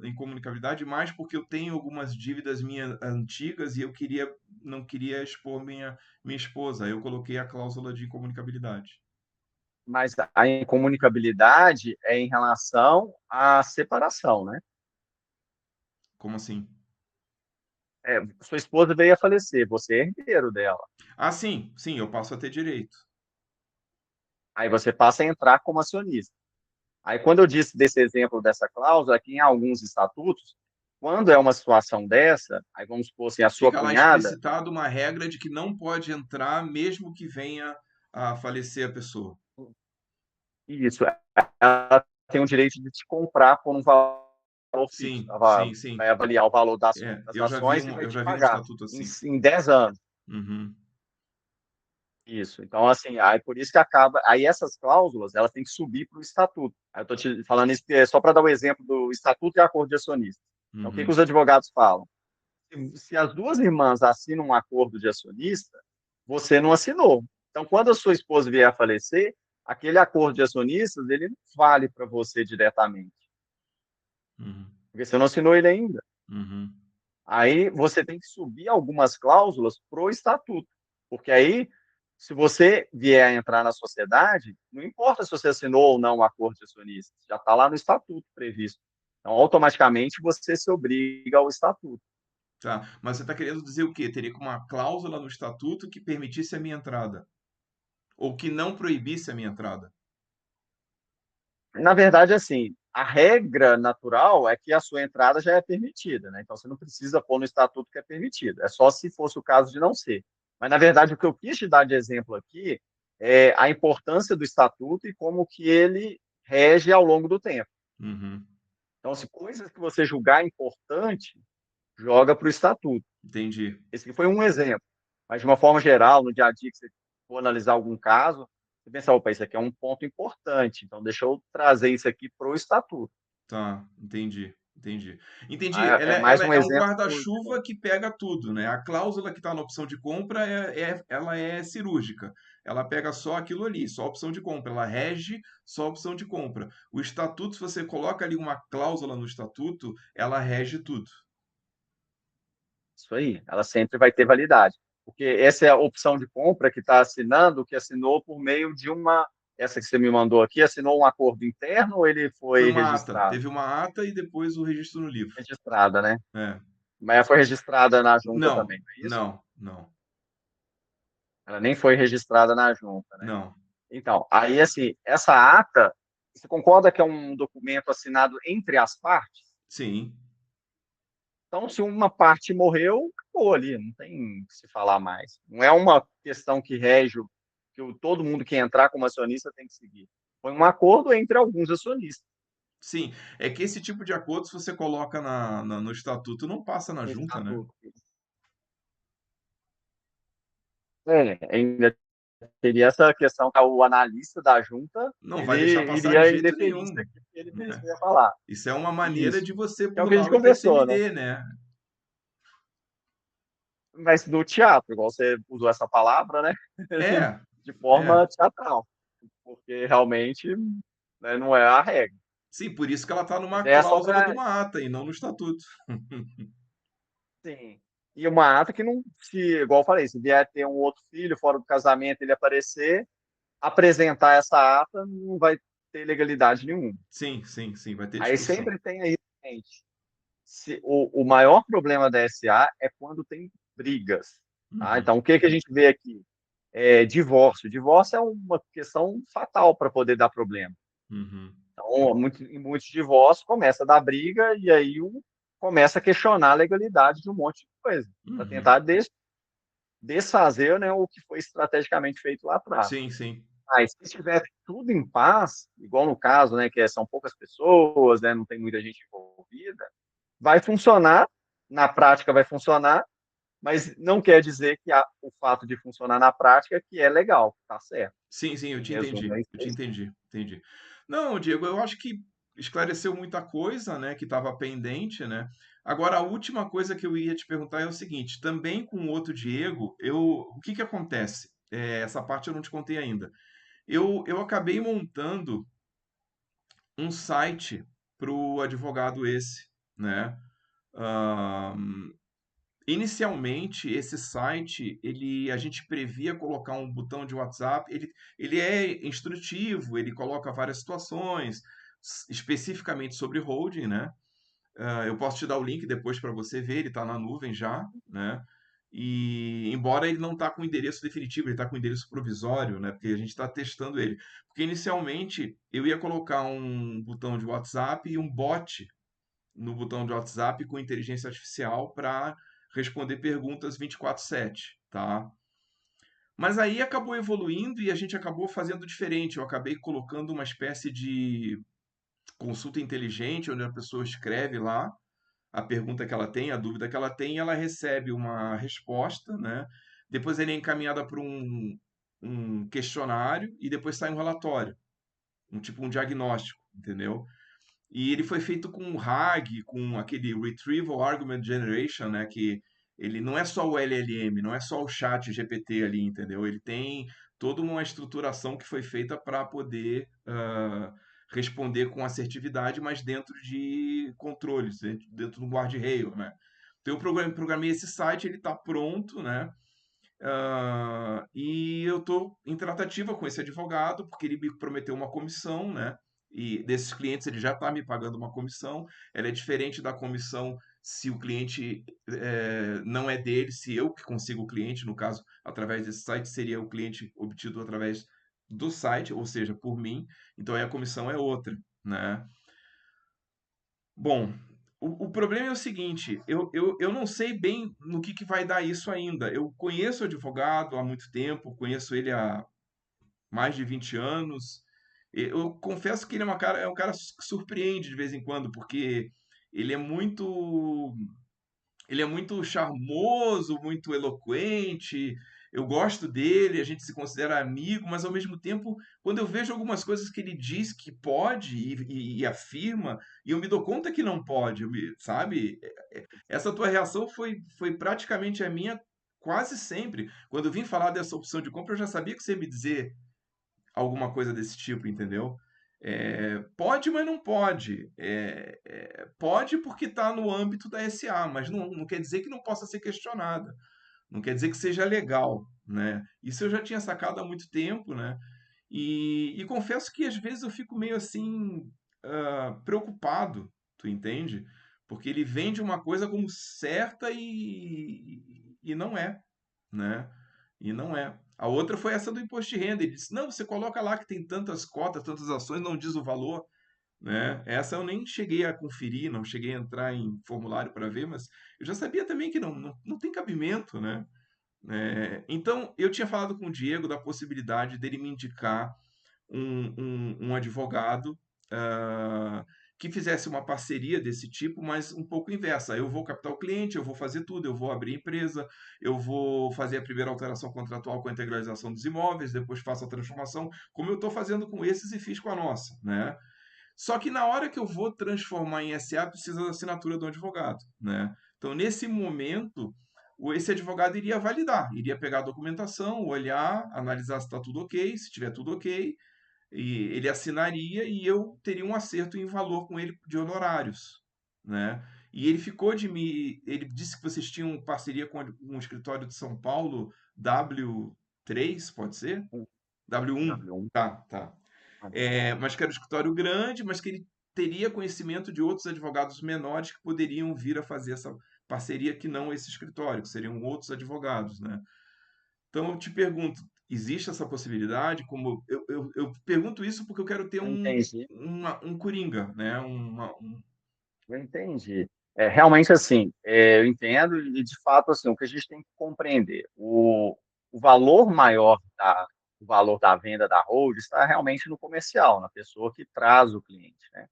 incomunicabilidade mais porque eu tenho algumas dívidas minhas antigas e eu não queria expor minha esposa. Aí eu coloquei a cláusula de incomunicabilidade. Mas a incomunicabilidade é em relação à separação, né? Como assim? Sua esposa veio a falecer, você é herdeiro dela. Ah, sim, sim, eu passo a ter direito. Aí você passa a entrar como acionista. Aí, quando eu disse desse exemplo dessa cláusula, aqui em alguns estatutos, quando é uma situação dessa, aí vamos supor assim, a sua Fica lá cunhada, explicitado uma regra de que não pode entrar mesmo que venha a falecer a pessoa. isso, ela tem o direito de te comprar por um valor fixo. Sim, Ela sim, sim. vai avaliar o valor das Eu já vi ações e vai eu te já vi um pagar estatuto em, assim. em 10 anos. Uhum, Isso. Então, assim, aí por isso que acaba. Aí essas cláusulas, elas têm que subir para o estatuto. Aí eu estou te falando isso só para dar o exemplo do estatuto e acordo de acionistas. Então, o que uhum, os advogados falam? Se as duas irmãs assinam um acordo de acionista, você não assinou. Então, quando a sua esposa vier a falecer, aquele acordo de acionistas, ele não vale para você diretamente, uhum, porque você não assinou ele ainda. uhum. Aí você tem que subir algumas cláusulas para o estatuto, porque aí, se você vier a entrar na sociedade, não importa se você assinou ou não o acordo de acionistas, já está lá no estatuto previsto. Então, automaticamente, você se obriga ao estatuto. Tá. Mas você está querendo dizer o quê? Teria uma cláusula no estatuto que permitisse a minha entrada? Ou que não proibisse a minha entrada? Na verdade, assim, a regra natural é que a sua entrada já é permitida, né? Então você não precisa pôr no estatuto que é permitido. É só se fosse o caso de não ser. Mas na verdade o que eu quis te dar de exemplo aqui é a importância do estatuto e como que ele rege ao longo do tempo. Uhum. Então, se coisas que você julgar importante, joga para o estatuto. Entendi. Esse aqui foi um exemplo. Mas, de uma forma geral, no dia a dia, que você for analisar algum caso, você pensa, opa, isso aqui é um ponto importante, então deixa eu trazer isso aqui para o estatuto. Tá, entendi, entendi. Entendi. Ah, Ela, é mais ela um é um exemplo guarda-chuva que pega tudo, né? A cláusula que está na opção de compra ela é cirúrgica. Ela pega só aquilo ali, só a opção de compra. Ela rege só a opção de compra. O estatuto, se você coloca ali uma cláusula no estatuto, ela rege tudo. isso aí, ela sempre vai ter validade. Porque essa é a opção de compra que está assinando, que assinou por meio de uma. Essa que você me mandou aqui, assinou um acordo interno ou ele Foi foi uma ata. registrado? Teve uma ata e depois o registro no livro. Registrada, né? É. Mas ela foi registrada na junta Não, também, não é isso? não, não, Ela nem foi registrada na junta, né? não. Então, aí, assim, essa ata, você concorda que é um documento assinado entre as partes? Sim. Então, se uma parte morreu, acabou ali, não tem o que se falar mais. Não é uma questão que rege, todo mundo que entrar como acionista tem que seguir. Foi um acordo entre alguns acionistas. Sim. É que esse tipo de acordo, se você coloca no estatuto, não passa na No junta, né? estatuto. Ainda teria essa questão que o analista da junta, Não vai deixar ele passar de iria jeito indeferir nenhum, isso aqui, porque ele né? mesmo ia falar. Isso é uma maneira Isso. de você Que é o que a gente burlar o conversou, né? IPCMD, né? Mas no teatro, igual você usou essa palavra, né? É, De é. forma teatral, porque realmente, né, não é a regra. Sim, por isso que ela está Mas numa é só cláusula de para. uma ata e não no estatuto. Sim. E uma ata que não, se, igual eu falei, se vier ter um outro filho fora do casamento, ele aparecer, apresentar essa ata não vai ter legalidade nenhuma. Sim, sim, sim, vai ter Aí discussão. sempre tem aí, gente, o maior problema da SA é quando tem brigas. Tá? Uhum, Então, o que, que a gente vê aqui? Divórcio. Divórcio é uma questão fatal para poder dar problema. uhum, Então, em muitos divórcios começa a dar briga e aí começa a questionar a legalidade de um monte de coisa, para uhum. tentar desfazer, né, o que foi estrategicamente feito lá atrás. Sim, sim. Mas se estiver tudo em paz, igual no caso, né, que são poucas pessoas, né, não tem muita gente envolvida, vai funcionar, na prática vai funcionar, mas não quer dizer que o fato de funcionar na prática que é legal, tá certo. Sim, sim, eu Em te resumo, entendi. é isso. Eu te entendi. Entendi. Não, Diego, eu acho que esclareceu muita coisa, né, que estava pendente, né? Agora, a última coisa que eu ia te perguntar é o seguinte: também com o outro Diego, o que que acontece? Essa parte eu não te contei ainda. Eu acabei montando um site para o advogado esse, né? Ah, inicialmente, esse site, a gente previa colocar um botão de WhatsApp. Ele é instrutivo, ele coloca várias situações, especificamente sobre holding, né? Eu posso te dar o link depois para você ver, ele está na nuvem já, né? E embora ele não está com o endereço definitivo, ele está com o endereço provisório, né? Porque a gente está testando ele. Porque inicialmente eu ia colocar um botão de WhatsApp e um bot no botão de WhatsApp com inteligência artificial para responder perguntas 24/7, tá? Mas aí acabou evoluindo e a gente acabou fazendo diferente. Eu acabei colocando uma espécie de consulta inteligente, onde a pessoa escreve lá a pergunta que ela tem, a dúvida que ela tem, e ela recebe uma resposta, né? Depois ele é encaminhada para um questionário e depois sai um relatório, um diagnóstico, entendeu? E ele foi feito com o RAG, com aquele Retrieval Argument Generation, né? Que ele não é só o LLM, não é só o chat GPT ali, entendeu? Ele tem toda uma estruturação que foi feita para poder responder com assertividade, mas dentro de controles, dentro do guardrail, né? Então eu programei esse site, ele está pronto, né? E eu estou em tratativa com esse advogado, porque ele me prometeu uma comissão, né? E desses clientes ele já está me pagando uma comissão. Ela é diferente da comissão se o cliente não é dele, se eu que consigo o cliente, no caso, através desse site, seria o cliente obtido através do site, ou seja, por mim. Então aí a comissão é outra, né? Bom, o problema é o seguinte, eu não sei bem no que vai dar isso ainda. Eu conheço o advogado há muito tempo, conheço ele há mais de 20 anos. Eu confesso que ele é um cara que surpreende de vez em quando, porque ele é muito ele é muito charmoso, muito eloquente. Eu gosto dele, a gente se considera amigo, mas ao mesmo tempo, quando eu vejo algumas coisas que ele diz que pode e afirma, e eu me dou conta que não pode, sabe? Essa tua reação foi praticamente a minha quase sempre. Quando eu vim falar dessa opção de compra, eu já sabia que você ia me dizer alguma coisa desse tipo, entendeu? Pode, mas não pode. Pode porque está no âmbito da SA, mas não quer dizer que não possa ser questionada. Não quer dizer que seja legal, né? Isso eu já tinha sacado há muito tempo, né? E confesso que às vezes eu fico meio assim, preocupado, tu entende? Porque ele vende uma coisa como certa e não é, né? E não é. A outra foi essa do imposto de renda. Ele disse: não, você coloca lá que tem tantas cotas, tantas ações, não diz o valor, né? Essa eu nem cheguei a conferir, não cheguei a entrar em formulário para ver, mas eu já sabia também que não tem cabimento, né? Então, eu tinha falado com o Diego da possibilidade dele me indicar um advogado ah, que fizesse uma parceria desse tipo, mas um pouco inversa. Eu vou captar o cliente, eu vou fazer tudo, eu vou abrir empresa, eu vou fazer a primeira alteração contratual com a integralização dos imóveis, depois faço a transformação, como eu estou fazendo com esses e fiz com a nossa, né? Só que na hora que eu vou transformar em SA, precisa da assinatura do advogado, né? Então, nesse momento, esse advogado iria validar, iria pegar a documentação, olhar, analisar se está tudo ok, se tiver tudo ok, e ele assinaria e eu teria um acerto em valor com ele de honorários, né? E ele ficou de me, ele disse que vocês tinham parceria com um escritório de São Paulo, W3, pode ser? W1, W1. tá. Mas que era um escritório grande, mas que ele teria conhecimento de outros advogados menores que poderiam vir a fazer essa parceria que não esse escritório, que seriam outros advogados, né? Então eu te pergunto, existe essa possibilidade? Como eu pergunto isso porque eu quero ter Eu entendi. um coringa, né? Eu entendi. Realmente, assim, eu entendo e, de fato, assim, o que a gente tem que compreender, o valor maior o valor da venda da hold está realmente no comercial, na pessoa que traz o cliente, né?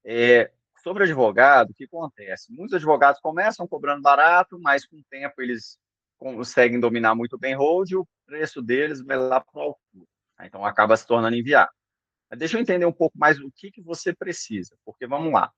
É, Sobre advogado, o que acontece? Muitos advogados começam cobrando barato, mas com o tempo eles conseguem dominar muito bem hold e o preço deles vai lá para o alto. Então, acaba se tornando inviável. Mas deixa eu entender um pouco mais o que você precisa, porque vamos lá.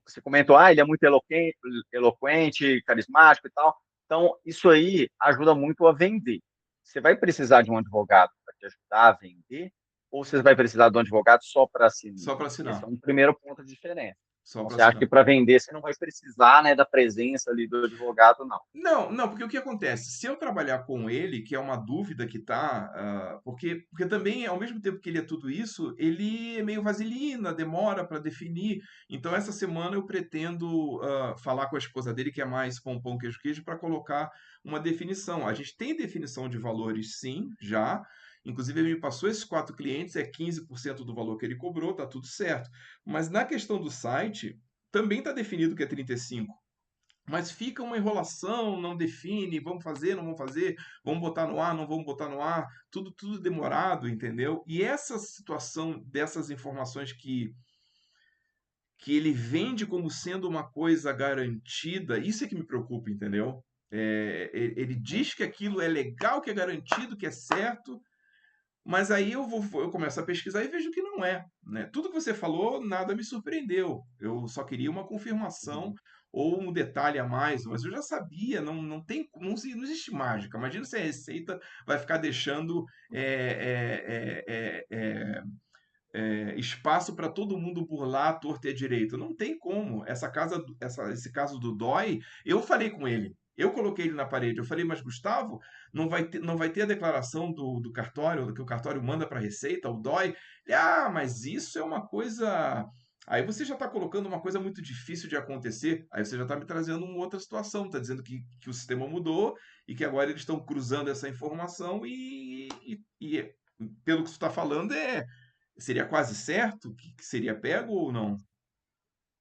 Você comentou, ele é muito eloquente, carismático e tal. Então, isso aí ajuda muito a vender. Você vai precisar de um advogado para te ajudar a vender, ou você vai precisar de um advogado só para assinar? Só para Esse é assinar, um primeiro ponto de diferença. só Então, para você acha que assinar. para vender você não vai precisar, né, da presença ali do advogado, não. Não, porque o que acontece? Se eu trabalhar com ele, que é uma dúvida que tá, porque também, ao mesmo tempo que ele é tudo isso, ele é meio vaselina, demora para definir. Então, essa semana eu pretendo falar com a esposa dele, que é mais pompom queijo queijo, para colocar uma definição. A gente tem definição de valores, sim, já. Inclusive, ele me passou esses 4 clientes, é 15% do valor que ele cobrou, tá tudo certo. Mas na questão do site, também está definido que é 35. Mas fica uma enrolação, não define, vamos fazer, não vamos fazer, vamos botar no ar, não vamos botar no ar, tudo demorado, entendeu? E essa situação dessas informações que ele vende como sendo uma coisa garantida, isso é que me preocupa, entendeu? Ele Uhum. diz que aquilo é legal, que é garantido, que é certo, mas aí eu começo a pesquisar e vejo que não é, né? Tudo que você falou, nada me surpreendeu. Eu só queria uma confirmação Uhum. ou um detalhe a mais, mas eu já sabia, não existe mágica. Imagina se a Receita vai ficar deixando espaço para todo mundo burlar a torta e a direita. Não tem como. Esse caso do Dói, eu falei com ele. Eu coloquei ele na parede. Eu falei, mas Gustavo, não vai ter a declaração do cartório, que o cartório manda para a Receita, o DOI. Mas isso é uma coisa. Aí você já está colocando uma coisa muito difícil de acontecer. Aí você já está me trazendo uma outra situação. Está dizendo que o sistema mudou e que agora eles estão cruzando essa informação pelo que você está falando, seria quase certo que seria pego ou não?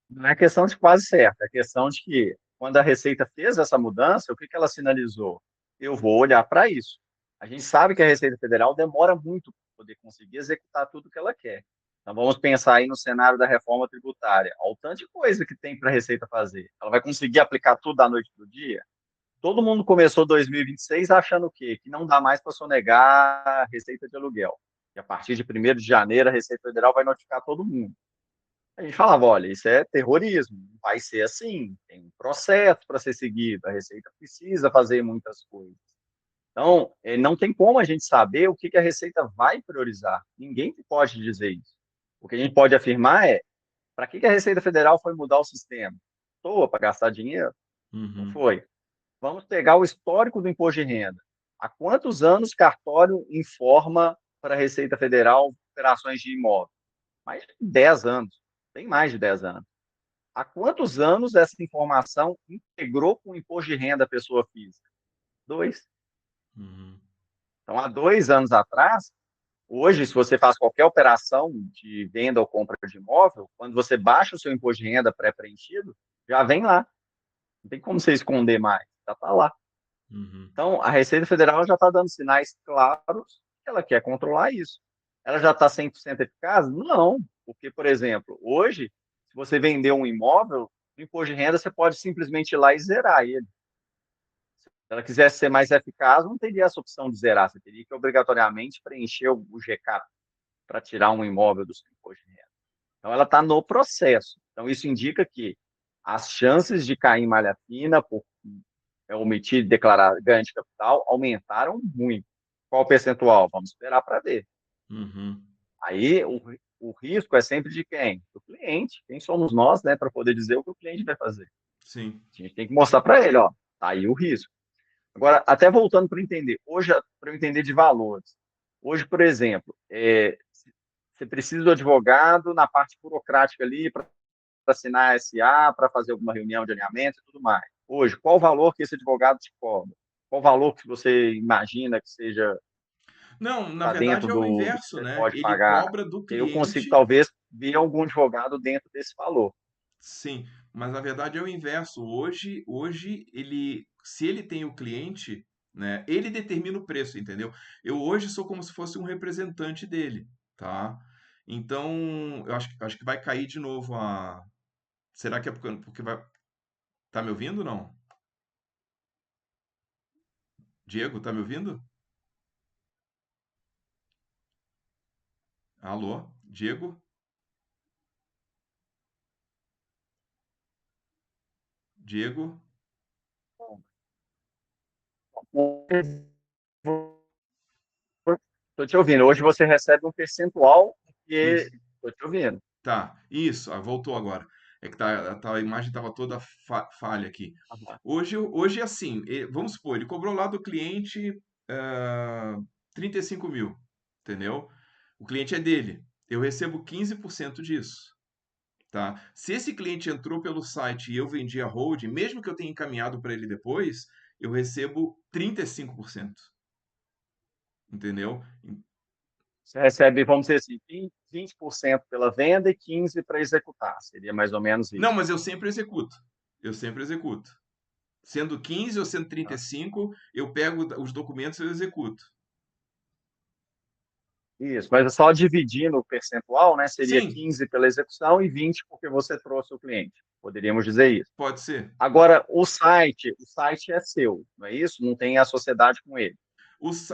Não é questão de quase certo, é questão de que, quando a Receita fez essa mudança, o que que ela sinalizou? Eu vou olhar para isso. A gente sabe que a Receita Federal demora muito poder conseguir executar tudo que ela quer. Então, vamos pensar aí no cenário da reforma tributária. Olha o tanto de coisa que tem para a Receita fazer. Ela vai conseguir aplicar tudo da noite para o dia? Todo mundo começou 2026 achando o quê? Que não dá mais para sonegar a receita de aluguel. E a partir de 1º de janeiro, a Receita Federal vai notificar todo mundo. A gente falava, olha, isso é terrorismo, não vai ser assim, tem um processo para ser seguido, a Receita precisa fazer muitas coisas. Então, não tem como a gente saber o que que a Receita vai priorizar. Ninguém pode dizer isso. O que a gente pode afirmar é, para que que a Receita Federal foi mudar o sistema? À toa, para gastar dinheiro? Não Uhum. foi. Vamos pegar o histórico do imposto de renda. Há quantos anos cartório informa para a Receita Federal operações de imóvel? Mais de 10 anos, tem mais de 10 anos. Há quantos anos essa informação integrou com o imposto de renda da pessoa física? 2. Uhum. Então, há 2 anos atrás, hoje, se você faz qualquer operação de venda ou compra de imóvel, quando você baixa o seu imposto de renda pré-preenchido, já vem lá. Não tem como você esconder mais, já está lá. Uhum. Então, a Receita Federal já está dando sinais claros que ela quer controlar isso. Ela já está 100% eficaz? Não, porque, por exemplo, hoje, se você vender um imóvel, o imposto de renda você pode simplesmente ir lá e zerar ele. Se ela quisesse ser mais eficaz, não teria essa opção de zerar, você teria que obrigatoriamente preencher o GCAP para tirar um imóvel do seu imposto de renda. Então, ela está no processo. Então, isso indica que as chances de cair em malha fina por omitir de declarar ganho de capital aumentaram muito. Qual o percentual? Vamos esperar para ver. Uhum. Aí o risco é sempre de quem? Do cliente. Quem somos nós, né, para poder dizer o que o cliente vai fazer? Sim. A gente tem que mostrar para ele, ó, tá aí o risco. Agora, até voltando para entender, hoje, para eu entender de valores. Hoje, por exemplo, você precisa do advogado na parte burocrática ali para assinar a SA, para fazer alguma reunião de alinhamento e tudo mais. Hoje, qual o valor que esse advogado te cobra? Qual o valor que você imagina que seja Não, na está verdade dentro é o do que inverso, você né? pode Ele pagar? cobra do Eu consigo, cliente. talvez, ver algum advogado dentro desse valor. Sim, mas na verdade é o inverso. Hoje ele, se ele tem o cliente, né, ele determina o preço, entendeu? Eu hoje sou como se fosse um representante dele, tá? Então, eu acho que vai cair de novo a. Será que é porque vai. Tá me ouvindo ou não? Diego, tá me ouvindo? Alô? Diego? Diego? Estou te ouvindo. Hoje você recebe um percentual porque Isso. estou te ouvindo. Tá, isso, voltou agora. É que a imagem estava toda falha aqui. Aham. Hoje é assim, vamos supor, ele cobrou lá do cliente 35 mil, entendeu? O cliente é dele. Eu recebo 15% disso, tá? Se esse cliente entrou pelo site e eu vendi a holding, mesmo que eu tenha encaminhado para ele depois, eu recebo 35%, entendeu? Você recebe, vamos dizer assim, 20% pela venda e 15% para executar. Seria mais ou menos Não, isso. mas eu sempre executo. Eu sempre executo. Sendo 15 ou sendo Tá? 35, eu pego os documentos e eu executo. Isso, mas é só dividindo o percentual, né? Seria Sim, 15 pela execução e 20 porque você trouxe o cliente. Poderíamos dizer isso. pode ser. Agora, o site é seu, não é isso? Não tem a sociedade com ele.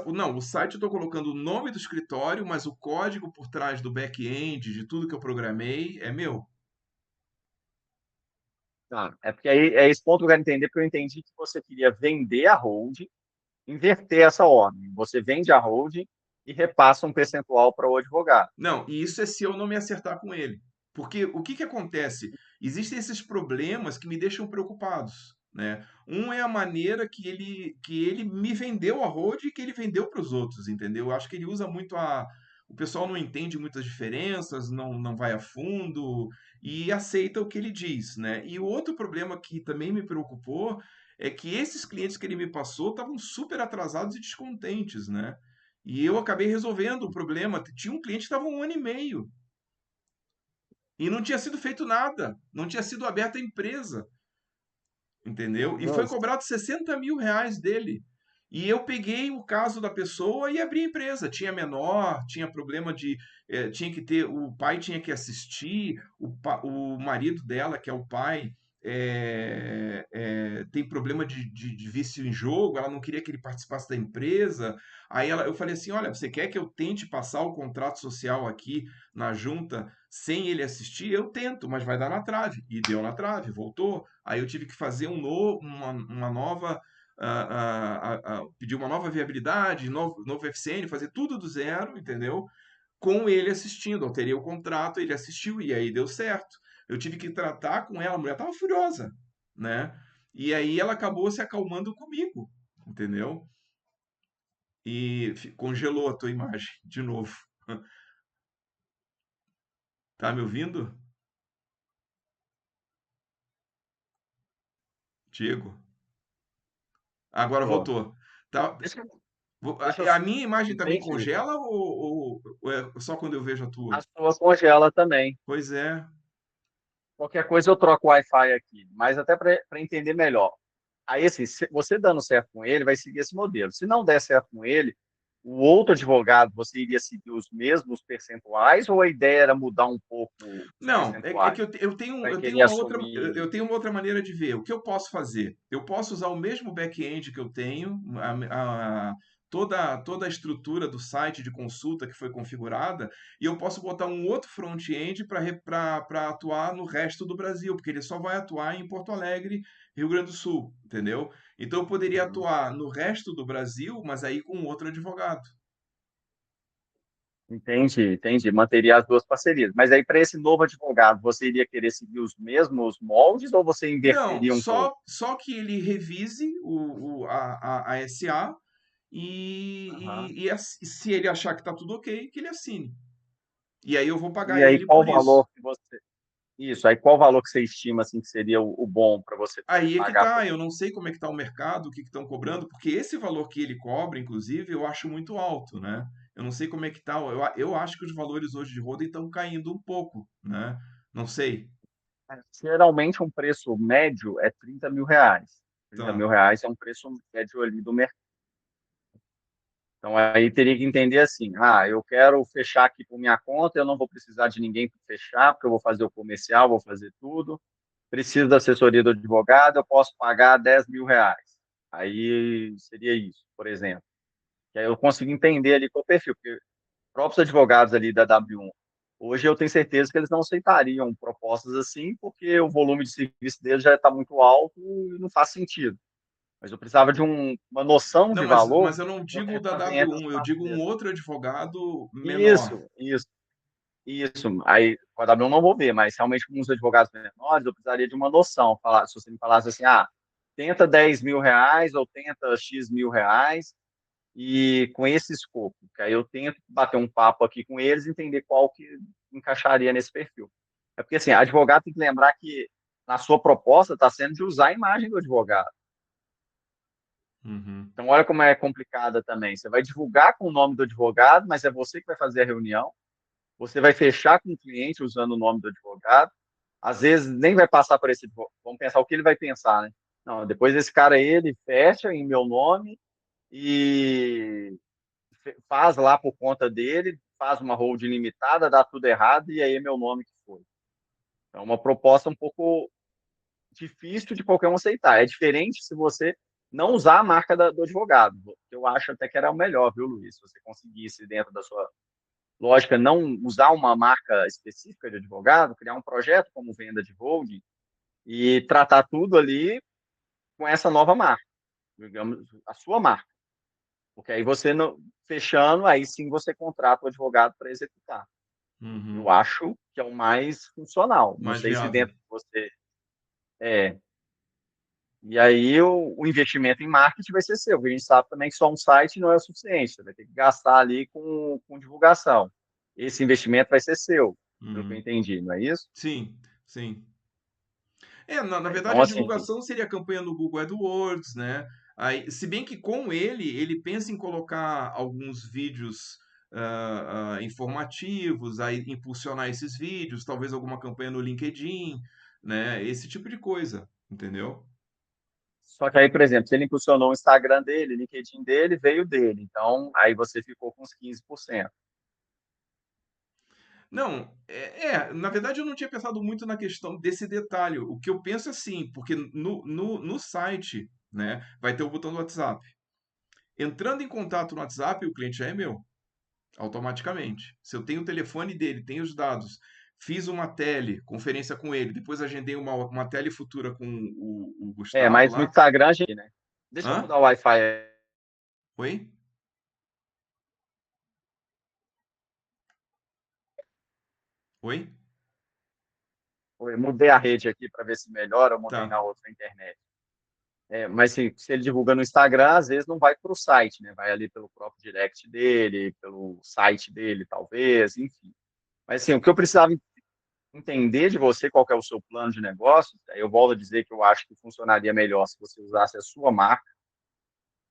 Não, o site eu estou colocando o nome do escritório, mas o código por trás do back-end, de tudo que eu programei, é meu. Tá. É porque aí é esse ponto que eu quero entender, porque eu entendi que você queria vender a holding, inverter essa ordem. Você vende a holding e repassa um percentual para o advogado. Não, e isso é se eu não me acertar com ele. Porque o que que acontece? Existem esses problemas que me deixam preocupados, né? Um é a maneira que ele me vendeu a road e que ele vendeu para os outros, entendeu? Eu acho que ele usa muito a. O pessoal não entende muitas diferenças, não vai a fundo e aceita o que ele diz, né? E o outro problema que também me preocupou é que esses clientes que ele me passou estavam super atrasados e descontentes, né? E eu acabei resolvendo o problema. Tinha um cliente que estava 1 ano e meio e não tinha sido feito nada, não tinha sido aberta a empresa, entendeu? E foi Nossa. cobrado 60 mil reais dele. E eu peguei o caso da pessoa e abri a empresa. Tinha menor, tinha problema de. Tinha que ter. O pai tinha que assistir, o marido dela, que é o pai, tem problema de vício em jogo, ela não queria que ele participasse da empresa. Eu falei assim: olha, você quer que eu tente passar o contrato social aqui na junta sem ele assistir? Eu tento, mas vai dar na trave. E deu na trave, voltou. Aí eu tive que fazer uma nova pedir uma nova viabilidade, novo FCN, fazer tudo do zero, entendeu? Com ele assistindo, alterei o contrato, ele assistiu e aí deu certo. Eu tive que tratar com ela, a mulher estava furiosa, né? E aí ela acabou se acalmando comigo, entendeu? E congelou a tua imagem de novo. Tá me ouvindo, Diego? Agora Pô, voltou. Tá, deixa, deixa eu. a minha imagem também Entendi. congela ou é só quando eu vejo a tua? A sua congela também. Pois é. Qualquer coisa eu troco o Wi-Fi aqui, mas até para entender melhor. Aí, assim, você dando certo com ele, vai seguir esse modelo. Se não der certo com ele, o outro advogado, você iria seguir os mesmos percentuais ou a ideia era mudar um pouco os Não, é que percentuais? eu Vai tenho querer uma outra, eu assumir. tenho uma outra maneira de ver. O que eu posso fazer? Eu posso usar o mesmo back-end que eu tenho, toda a estrutura do site de consulta que foi configurada, e eu posso botar um outro front-end para atuar no resto do Brasil, porque ele só vai atuar em Porto Alegre, Rio Grande do Sul, entendeu? Então eu poderia Uhum. atuar no resto do Brasil, mas aí com outro advogado. Entendi, entendi. Manteria as duas parcerias. Mas aí, para esse novo advogado, você iria querer seguir os mesmos moldes ou você Não, inverteria um pouco? só que ele revise a SA Aham. e se ele achar que está tudo ok, que ele assine. E aí eu vou E pagar aí, ele qual por isso. valor que você. Isso, aí qual valor que você estima assim, que seria o bom para você Aí é que pagar por tá, eu isso? não sei como é que está o mercado, o que estão cobrando, porque esse valor que ele cobra, inclusive, eu acho muito alto, né? Eu não sei como é que tá, eu acho que os valores hoje de Roden estão caindo um pouco, né? Não sei. Geralmente, um preço médio é R$ 30.000. trinta Tá. mil reais é um preço médio ali do mercado. Então, aí teria que entender assim: eu quero fechar aqui por minha conta, eu não vou precisar de ninguém para fechar, porque eu vou fazer o comercial, vou fazer tudo. Preciso da assessoria do advogado, eu posso pagar R$ 10.000. Aí seria isso, por exemplo. Que aí eu consigo entender ali qual é o perfil, porque os próprios advogados ali da W1, hoje eu tenho certeza que eles não aceitariam propostas assim, porque o volume de serviço deles já está muito alto e não faz sentido. Mas eu precisava de uma noção Não, de mas valor eu não para digo poder da fazer entre as W1, eu digo um parceiras. outro advogado menor. Isso, isso, isso. Aí, com a W1 eu não vou ver, mas realmente com os advogados menores, eu precisaria de uma noção. Se você me falasse assim, tenta R$ 10.000 ou tenta X mil reais, e com esse escopo, que aí eu tento bater um papo aqui com eles e entender qual que encaixaria nesse perfil. É porque, assim, advogado tem que lembrar que na sua proposta está sendo de usar a imagem do advogado. Uhum. Então, olha como é complicada também. Você vai divulgar com o nome do advogado, mas é você que vai fazer a reunião. Você vai fechar com o cliente usando o nome do advogado. Às vezes nem vai passar por esse advogado. Vamos pensar o que ele vai pensar, né? Não, depois esse cara aí, ele fecha em meu nome e faz lá por conta dele, faz uma hold limitada, dá tudo errado e aí é meu nome que foi. É uma proposta um pouco difícil de qualquer um aceitar. É diferente se você não usar a marca do advogado. Eu acho até que era o melhor, viu, Luiz? Se você conseguisse, dentro da sua lógica, não usar uma marca específica de advogado, criar um projeto como venda de holding e tratar tudo ali com essa nova marca, digamos, a sua marca. Porque aí você, não, fechando, aí sim você contrata o advogado para executar. Eu Uhum. acho que é o mais funcional. Não Mais sei se viável. dentro de você é. E aí o investimento em marketing vai ser seu, porque a gente sabe também que só um site não é o suficiente. Você vai ter que gastar ali com divulgação. Esse investimento vai ser seu, pelo que eu Uhum. entendi, não é isso? Sim, sim. Na verdade, Então, a assim, divulgação seria a campanha no Google AdWords, né? Aí, se bem que com ele pensa em colocar alguns vídeos informativos, aí impulsionar esses vídeos, talvez alguma campanha no LinkedIn, né? Esse tipo de coisa, entendeu? Só que aí, por exemplo, se ele impulsionou o Instagram dele, o LinkedIn dele, veio dele. Então, aí você ficou com uns 15%. Não, na verdade eu não tinha pensado muito na questão desse detalhe. O que eu penso é assim, porque no site, né, vai ter o botão do WhatsApp. Entrando em contato no WhatsApp, o cliente já é meu, automaticamente. Se eu tenho o telefone dele, tenho os dados, fiz uma conferência com ele, depois agendei uma tele futura com o Gustavo Mas no lá. Instagram, gente, né? Deixa eu Hã? mudar o Wi-Fi. Oi? Oi? Eu mudei a rede aqui para ver se melhora, eu mudei Tá. na outra internet. Mas se ele divulga no Instagram, às vezes não vai para o site, né? Vai ali pelo próprio direct dele, pelo site dele, talvez, enfim. Mas assim, o que eu precisava entender de você, qual que é o seu plano de negócio, aí eu volto a dizer que eu acho que funcionaria melhor se você usasse a sua marca,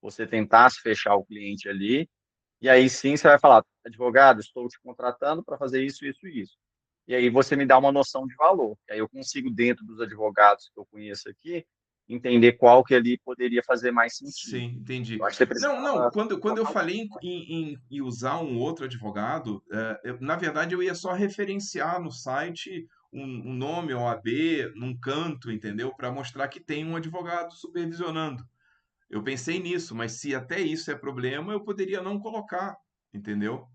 você tentasse fechar o cliente ali, e aí sim você vai falar, advogado, estou te contratando para fazer isso, isso e isso. E aí você me dá uma noção de valor. E aí eu consigo, dentro dos advogados que eu conheço aqui, entender qual que ali poderia fazer mais sentido. Sim, entendi. Eu acho que você Não, não, precisava quando eu colocar um falei pouco mais. em usar um outro advogado, na verdade eu ia só referenciar no site um nome OAB num canto, entendeu? Para mostrar que tem um advogado supervisionando. Eu pensei nisso, mas se até isso é problema, eu poderia não colocar, entendeu?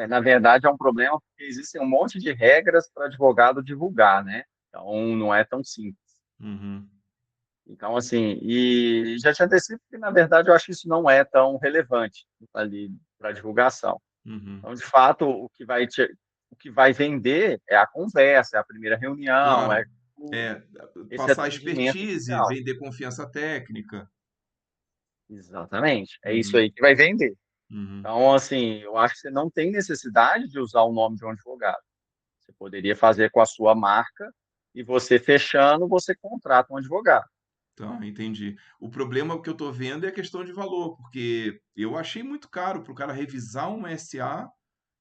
Na verdade, é um problema porque existem um monte de regras para advogado divulgar, né? Então, não é tão simples. Uhum, Então, assim, e já te antecipo que, na verdade, eu acho que isso não é tão relevante ali para divulgação. uhum. Então, de fato, o que vai vender é a conversa, é a primeira reunião, Claro, é é esse passar atendimento expertise, inicial. vender confiança técnica. Exatamente. É isso Uhum, aí que vai vender. uhum. Então, assim, eu acho que você não tem necessidade de usar o nome de um advogado. Você poderia fazer com a sua marca e você fechando, você contrata um advogado. Tá, entendi. O problema que eu tô vendo é a questão de valor, porque eu achei muito caro para o cara revisar uma SA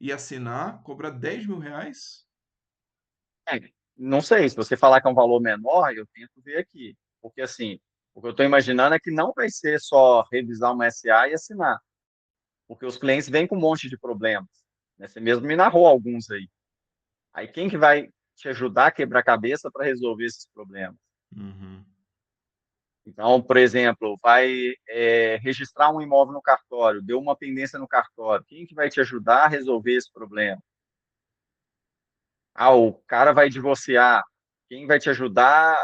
e assinar, cobrar R$ 10.000. É, não sei, se você falar que é um valor menor, eu tento ver aqui. Porque, assim, o que eu estou imaginando é que não vai ser só revisar uma SA e assinar, porque os clientes vêm com um monte de problemas, né? Você mesmo me narrou alguns aí. Aí quem que vai te ajudar a quebrar a cabeça para resolver esses problemas? Uhum, Então, por exemplo, vai registrar um imóvel no cartório, deu uma pendência no cartório, quem que vai te ajudar a resolver esse problema? Ah, o cara vai divorciar, quem vai te ajudar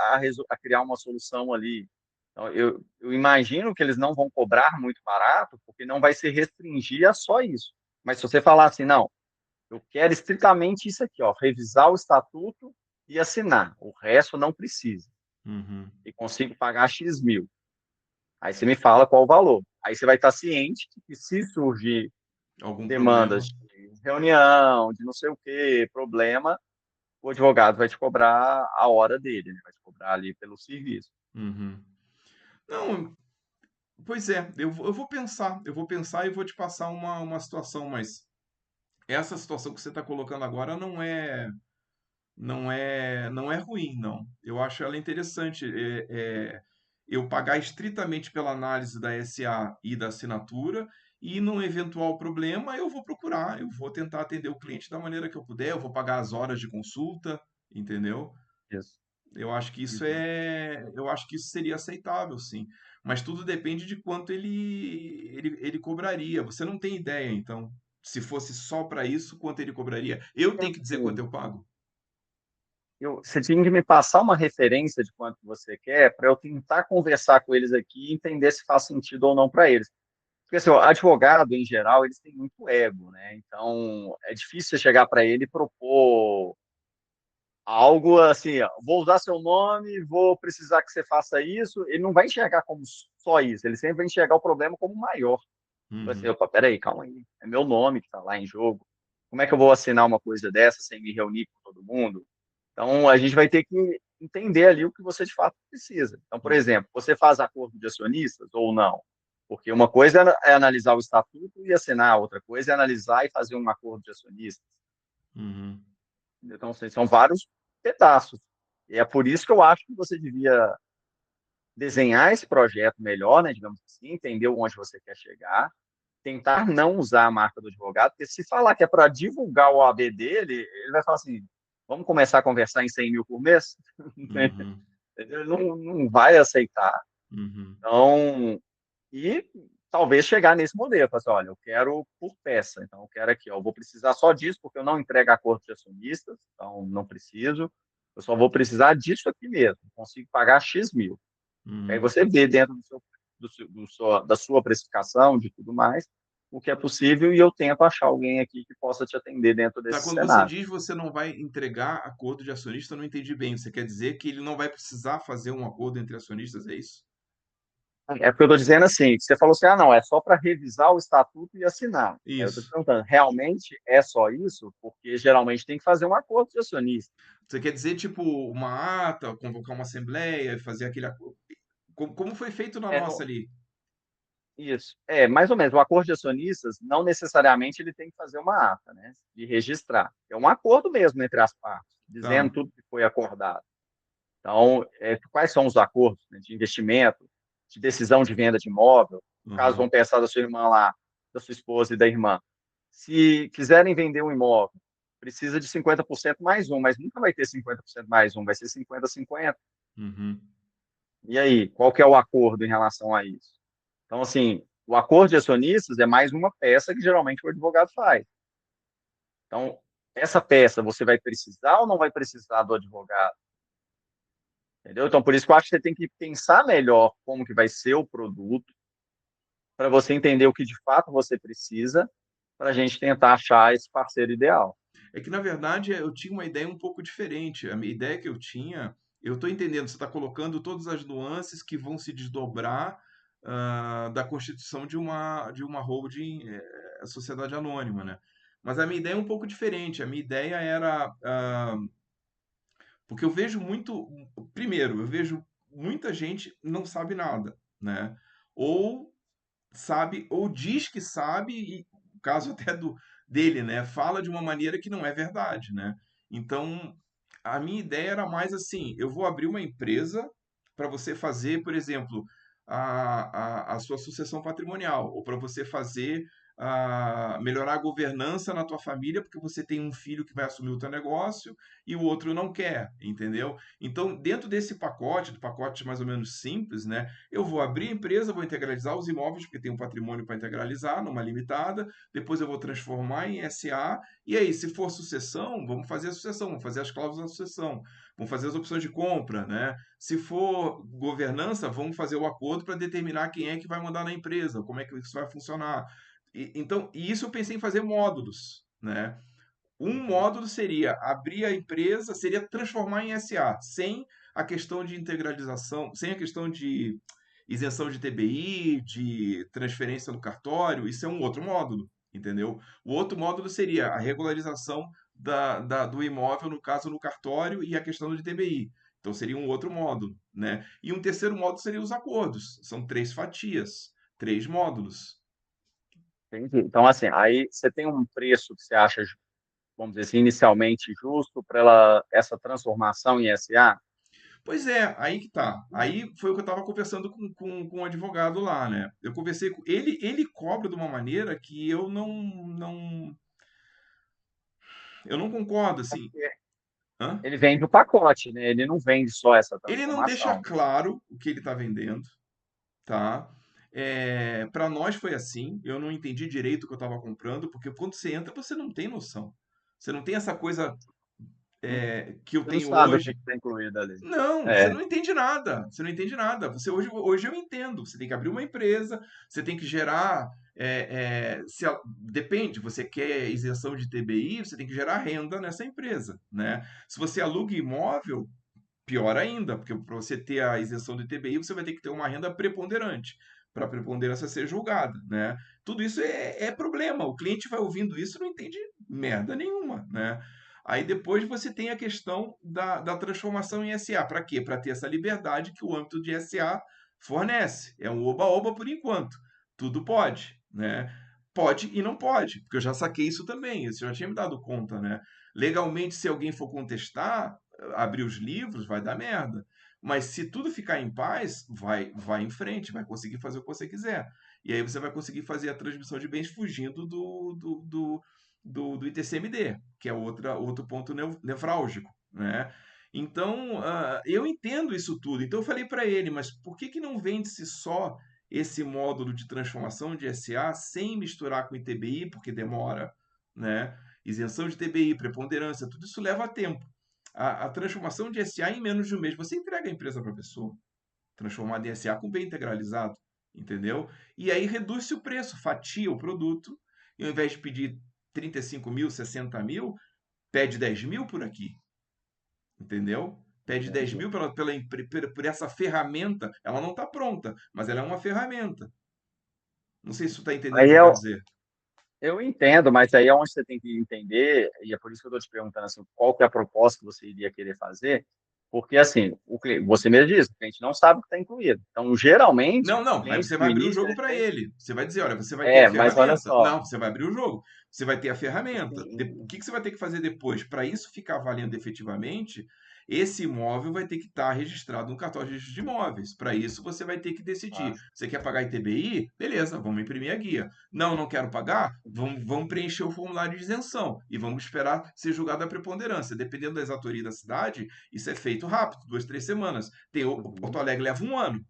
a criar uma solução ali? Então, eu imagino que eles não vão cobrar muito barato, porque não vai se restringir a só isso. Mas se você falar assim, não, eu quero estritamente isso aqui, ó, revisar o estatuto e assinar, o resto não precisa, uhum. e consigo pagar X mil. Aí você me fala qual o valor. Aí você vai estar ciente que se surgir Algum demandas problema? de reunião, de não sei o quê, problema, o advogado vai te cobrar a hora dele, né? Vai te cobrar ali pelo serviço. Uhum. Não, pois é, eu vou pensar e vou te passar uma situação, mas essa situação que você está colocando agora não é ruim, não. Eu acho ela interessante. Eu pagar estritamente pela análise da SA e da assinatura, e num eventual problema eu vou procurar, eu vou tentar atender o cliente da maneira que eu puder, eu vou pagar as horas de consulta, entendeu? Isso. Uhum. Eu acho que isso seria aceitável, sim. Mas tudo depende de quanto ele cobraria. Você não tem ideia, então, se fosse só para isso, quanto ele cobraria? Eu tenho que dizer quanto Assim, eu pago? você tinha que me passar uma referência de quanto você quer para eu tentar conversar com eles aqui e entender se faz sentido ou não para eles. Porque assim, o advogado, em geral, eles têm muito ego, né? Então, é difícil você chegar para ele e propor algo assim, ó, vou usar seu nome, vou precisar que você faça isso. Ele não vai enxergar como só isso, ele sempre vai enxergar o problema como maior. Vai assim, Uhum. opa, peraí, calma aí, é meu nome que está lá em jogo. Como é que eu vou assinar uma coisa dessa sem me reunir com todo mundo? Então, a gente vai ter que entender ali o que você de fato precisa. Então, por exemplo, você faz acordo de acionistas ou não? Porque uma coisa é analisar o estatuto e assinar, outra coisa é analisar e fazer um acordo de acionistas. Uhum. Então, assim, são vários pedaços. E é por isso que eu acho que você devia desenhar esse projeto melhor, né, digamos assim, entender onde você quer chegar, tentar não usar a marca do advogado, porque se falar que é para divulgar o AB dele, ele vai falar assim, vamos começar a conversar em 100 mil por mês? Uhum, Ele não vai aceitar. uhum. Então, e talvez chegar nesse modelo, falar assim, olha, eu quero por peça, então eu quero aqui, ó, eu vou precisar só disso, porque eu não entrego acordo de acionistas, então não preciso, eu só vou precisar disso aqui mesmo, consigo pagar X mil. Aí Uhum. você vê dentro da sua precificação, de tudo mais, o que é possível, e eu tento achar alguém aqui que possa te atender dentro Tá, desse quando você cenário. diz você não vai entregar acordo de acionista, eu não entendi bem. Você quer dizer que ele não vai precisar fazer um acordo entre acionistas, é isso? É porque eu estou dizendo assim, que você falou assim, ah, não, é só para revisar o estatuto e assinar. Aí eu estou te Isso. perguntando, realmente é só isso? Porque geralmente tem que fazer um acordo de acionista. Você quer dizer, tipo, uma ata, convocar uma assembleia, fazer aquele acordo. Como foi feito na É, nossa ali? isso. É, mais ou menos, o acordo de acionistas, não necessariamente ele tem que fazer uma ata, né, de registrar. É um acordo mesmo entre as partes, dizendo Tá. tudo que foi acordado. Então, quais são os acordos, né, de investimento, de decisão de venda de imóvel? No caso, Uhum. vamos pensar da sua irmã lá, da sua esposa e da irmã. Se quiserem vender um imóvel, precisa de 50% mais um, mas nunca vai ter 50% mais um, vai ser 50-50. Uhum. E aí, qual que é o acordo em relação a isso? Então, assim, o acordo de acionistas é mais uma peça que geralmente o advogado faz. Então, essa peça você vai precisar ou não vai precisar do advogado? Entendeu? Então, por isso que eu acho que você tem que pensar melhor como que vai ser o produto, para você entender o que de fato você precisa, para a gente tentar achar esse parceiro ideal. É que, na verdade, eu tinha uma ideia um pouco diferente. A minha ideia que eu tinha, eu estou entendendo, você está colocando todas as nuances que vão se desdobrar da constituição de uma holding, sociedade anônima, né? Mas a minha ideia é um pouco diferente. A minha ideia era, porque eu vejo muito, primeiro, eu vejo muita gente não sabe nada, né? Ou sabe, ou diz que sabe, e o caso até dele, né? Fala de uma maneira que não é verdade, né? Então, a minha ideia era mais assim: eu vou abrir uma empresa para você fazer, por exemplo, a sua sucessão patrimonial, ou para você fazer melhorar a governança na tua família, porque você tem um filho que vai assumir o teu negócio e o outro não quer, entendeu? Então, dentro desse pacote, do pacote mais ou menos simples, né? Eu vou abrir a empresa, vou integralizar os imóveis, porque tem um patrimônio para integralizar, numa limitada. Depois eu vou transformar em SA. E aí, se for sucessão, vamos fazer a sucessão, vamos fazer as cláusulas da sucessão, vamos fazer as opções de compra, né? Se for governança, vamos fazer o acordo para determinar quem é que vai mandar na empresa, como é que isso vai funcionar. Então, e isso eu pensei em fazer módulos, né? Um Uhum. módulo seria abrir a empresa, seria transformar em SA, sem a questão de integralização, sem a questão de isenção de TBI, de transferência no cartório, isso é um outro módulo, entendeu? O outro módulo seria a regularização do imóvel, no caso no cartório, e a questão de TBI. Então seria um outro módulo, né? E um terceiro módulo seria os acordos. São três fatias, três módulos. Entendi. Então, assim, aí você tem um preço que você acha, vamos dizer assim, inicialmente justo para essa transformação em SA? Pois é, aí que tá. Aí foi o que eu estava conversando com um advogado lá, né? Eu conversei com ele, ele cobra de uma maneira que eu não concordo, assim. Porque Hã? ele vende o pacote, né? Ele não vende só essa Ele não deixa transformação. claro o que ele está vendendo, tá? Para nós foi assim, eu não entendi direito o que eu estava comprando, porque quando você entra, você não tem noção. Você não tem essa coisa que eu Você não tenho sabe o que hoje. está incluído ali. Não, você É, não entende nada. Você não entende nada. Hoje eu entendo. Você tem que abrir uma empresa, você tem que gerar. Depende, você quer isenção de TBI, você tem que gerar renda nessa empresa, né? Se você aluga imóvel, pior ainda, porque para você ter a isenção de TBI, você vai ter que ter uma renda preponderante, para a preponderância ser julgada, né? Tudo isso é problema. O cliente vai ouvindo isso e não entende merda nenhuma, né? Aí depois você tem a questão da transformação em SA. Para quê? Para ter essa liberdade que o âmbito de SA fornece. É um oba-oba por enquanto. Tudo pode, né? Pode e não pode, porque eu já saquei isso também, isso eu já tinha me dado conta, né? Legalmente, se alguém for contestar, abrir os livros, vai dar merda. Mas se tudo ficar em paz, vai em frente, vai conseguir fazer o que você quiser. E aí você vai conseguir fazer a transmissão de bens fugindo do ITCMD, que é outro ponto nevrálgico, né? Então, eu entendo isso tudo. Então, eu falei para ele, mas por que não vende-se só esse módulo de transformação de SA sem misturar com ITBI, porque demora, né? Isenção de TBI, preponderância, tudo isso leva tempo. A transformação de SA em menos de um mês, você entrega a empresa para a pessoa, transformada em SA com bem integralizado, entendeu? E aí reduz-se o preço, fatia o produto, e ao invés de pedir 35 mil, 60 mil, pede 10 mil por aqui, entendeu? Pede 10 Entendi. mil por essa ferramenta. Ela não está pronta, mas ela é uma ferramenta. Não sei se você está entendendo o Aí que eu quero eu, dizer. eu entendo, mas aí é onde você tem que entender, e é por isso que eu estou te perguntando assim, qual que é a proposta que você iria querer fazer, porque assim, você mesmo diz, o cliente não sabe o que está incluído. Então, geralmente, Não, o não. Aí cliente você no vai abrir o início, jogo ele para tem. ele. Você vai dizer, olha, você vai ter a É, mas olha ferramenta. só, Não, você vai abrir o jogo. Você vai ter a ferramenta. O sim, que que você vai ter que fazer depois? Para isso ficar valendo efetivamente, esse imóvel vai ter que estar registrado no cartório de registro de imóveis. Para isso, você vai ter que decidir. mas, Você quer pagar ITBI? Beleza, vamos imprimir a guia. Não, não quero pagar? Vamos preencher o formulário de isenção e vamos esperar ser julgada a preponderância. Dependendo da exatoria da cidade, isso é feito rápido, 2, 3 semanas. O Porto uhum. Alegre leva um ano,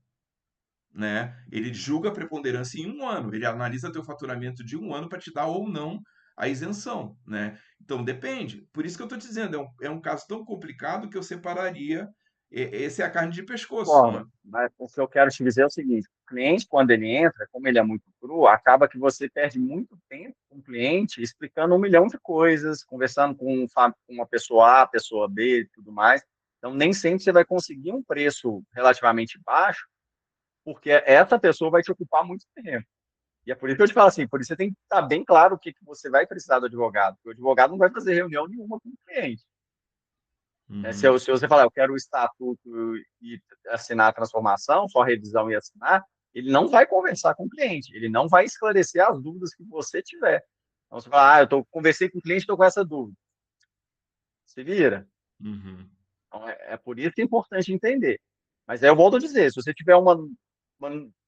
né? Ele julga a preponderância em um ano, ele analisa teu faturamento de um ano para te dar ou não a isenção, né? Então depende. Por isso que eu estou te dizendo, é um caso tão complicado que eu separaria. Essa é a carne de pescoço, né? Concordo, mas o que eu quero te dizer é o seguinte: o cliente, quando ele entra, como ele é muito cru, acaba que você perde muito tempo com o cliente explicando um milhão de coisas, conversando com uma pessoa A, pessoa B e tudo mais. Então, nem sempre você vai conseguir um preço relativamente baixo, porque essa pessoa vai te ocupar muito tempo. E é por isso que eu te falo assim: por isso você tem que estar bem claro o que você vai precisar do advogado, porque o advogado não vai fazer reunião nenhuma com o cliente. Né? Uhum, Se você falar, eu quero o estatuto e assinar a transformação, só revisão e assinar, ele não vai conversar com o cliente, ele não vai esclarecer as dúvidas que você tiver. Então, você fala, conversei com o cliente, estou com essa dúvida. Se vira. uhum. Então, é por isso que é importante entender. Mas aí eu volto a dizer, se você tiver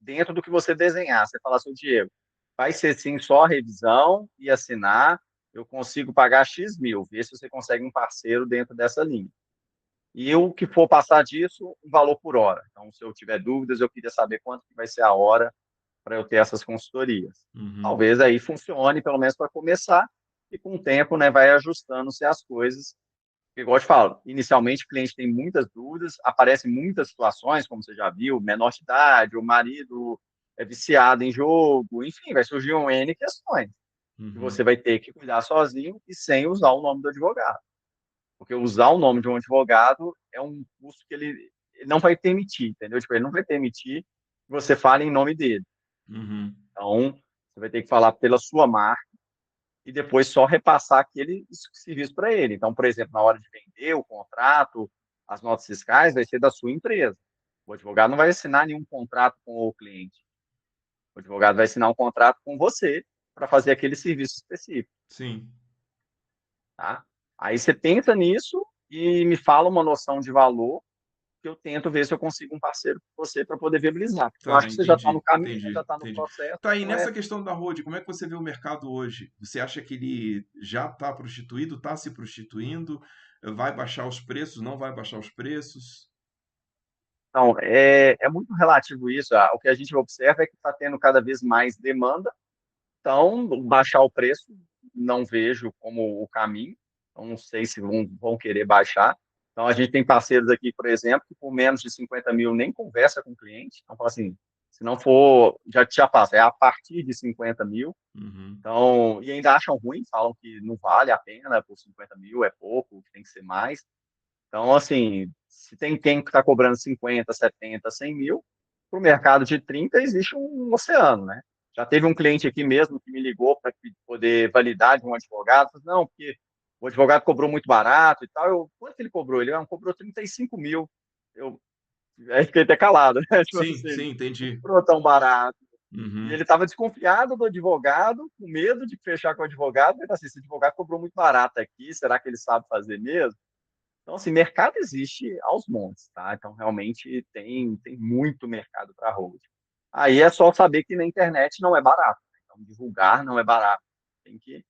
dentro do que você desenhar, você falar assim, Diego, vai ser sim só revisão e assinar, eu consigo pagar X mil, ver se você consegue um parceiro dentro dessa linha. E o que for passar disso, um valor por hora. Então, se eu tiver dúvidas, eu queria saber quanto que vai ser a hora para eu ter essas consultorias. Uhum. Talvez aí funcione, pelo menos para começar, e com o tempo, né, vai ajustando-se as coisas. Porque, igual eu te falo, inicialmente o cliente tem muitas dúvidas, aparecem muitas situações, como você já viu, menor de idade, o marido é viciado em jogo, enfim, vai surgir um N questões que Uhum. você vai ter que cuidar sozinho e sem usar o nome do advogado. Porque usar o nome de um advogado é um custo que ele não vai permitir, entendeu? Tipo, ele não vai permitir que você fale em nome dele. Uhum. Então, você vai ter que falar pela sua marca e depois só repassar aquele serviço para ele. Então, por exemplo, na hora de vender o contrato, as notas fiscais, vai ser da sua empresa. O advogado não vai assinar nenhum contrato com o cliente. O advogado vai assinar um contrato com você para fazer aquele serviço específico, Sim. tá? Aí você pensa nisso e me fala uma noção de valor que eu tento ver se eu consigo um parceiro com você para poder viabilizar. Eu Tá, acho que você já está no entendi, caminho, né? entendi, Já está no entendi. processo, Tá, e então é. nessa questão da road, como é que você vê o mercado hoje? Você acha que ele já está prostituído, está se prostituindo? Vai baixar os preços, não vai baixar os preços? Então, é muito relativo isso. O que a gente observa é que está tendo cada vez mais demanda, então baixar o preço não vejo como o caminho. Então, não sei se vão querer baixar. Então, a gente tem parceiros aqui, por exemplo, que por menos de 50 mil nem conversa com o cliente. Então, fala assim, se não for, já passa, é a partir de 50 mil. Uhum, Então, e ainda acham ruim, falam que não vale a pena, por 50 mil é pouco, que tem que ser mais. Então, assim, se tem quem está cobrando 50, 70, 100 mil, para o mercado de 30 existe um oceano, né? Já teve um cliente aqui mesmo que me ligou para poder validar de um advogado, falou, não, porque o advogado cobrou muito barato e tal. Quanto ele cobrou? Ele cobrou 35 mil. Eu aí fiquei até calado, né? Tipo sim, assim, sim, não entendi. cobrou tão barato. E Uhum, ele estava desconfiado do advogado, com medo de fechar com o advogado. Ele assim, esse advogado cobrou muito barato aqui, será que ele sabe fazer mesmo? Então, assim, mercado existe aos montes, tá? Então, realmente tem muito mercado para hold. Aí é só saber que na internet não é barato, né? Então, divulgar não é barato. Tem que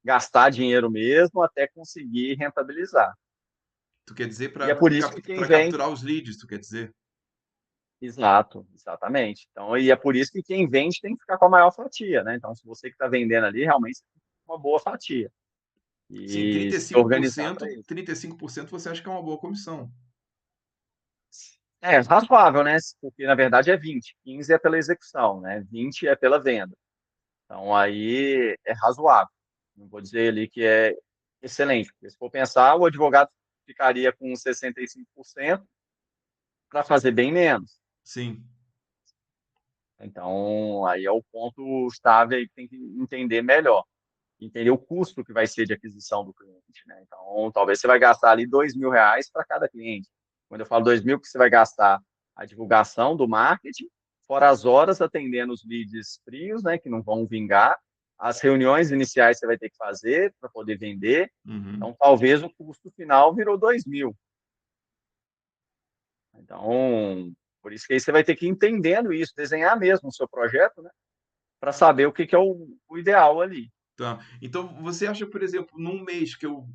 gastar dinheiro mesmo até conseguir rentabilizar. Tu quer dizer E é por isso que quem para vende. capturar os leads, tu quer dizer? Exato, exatamente. Então, e é por isso que quem vende tem que ficar com a maior fatia, né? Então, se você que está vendendo ali, realmente você tem uma boa fatia. Sim, E se organizar para isso. 35% você acha que é uma boa comissão. É razoável, né? Porque na verdade é 20, 15 é pela execução, né? 20 é pela venda. Então aí é razoável. Não vou dizer ali que é excelente, porque se for pensar, o advogado ficaria com 65% para fazer bem menos. Sim. Então aí é o ponto chave aí que tem que entender melhor. Entender o custo que vai ser de aquisição do cliente, né? Então, talvez você vai gastar ali R$ 2.000 para cada cliente. Quando eu falo 2.000, que você vai gastar a divulgação do marketing, fora as horas atendendo os leads frios, né, que não vão vingar, as reuniões iniciais você vai ter que fazer para poder vender. Uhum. Então, talvez o custo final virou 2.000. Então, por isso que aí você vai ter que ir entendendo isso, desenhar mesmo o seu projeto, né, para saber o que é o ideal ali. Tá. Então, você acha, por exemplo, num mês que eu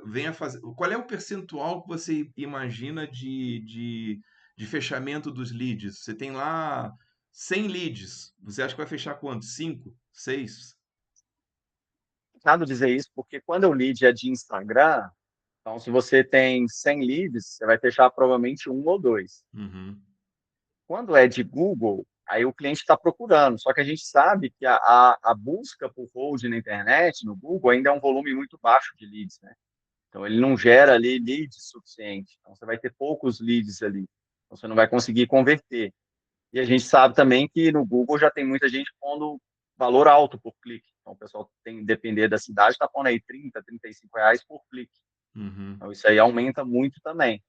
venha fazer. Qual é o percentual que você imagina de fechamento dos leads? Você tem lá 100 leads. Você acha que vai fechar quanto? 5? 6? Complicado dizer isso, porque quando o lead é de Instagram, então se você tem 100 leads, você vai fechar provavelmente um ou dois. Uhum. Quando é de Google, aí o cliente está procurando, só que a gente sabe que a busca por hold na internet, no Google, ainda é um volume muito baixo de leads, né? Então ele não gera ali leads suficiente. Então você vai ter poucos leads ali. Então você não vai conseguir converter. E a gente sabe também que no Google já tem muita gente pondo valor alto por clique. Então o pessoal tem, depender da cidade, está pondo aí 30, R$ 35 por clique. Uhum. Então, isso aí aumenta muito também.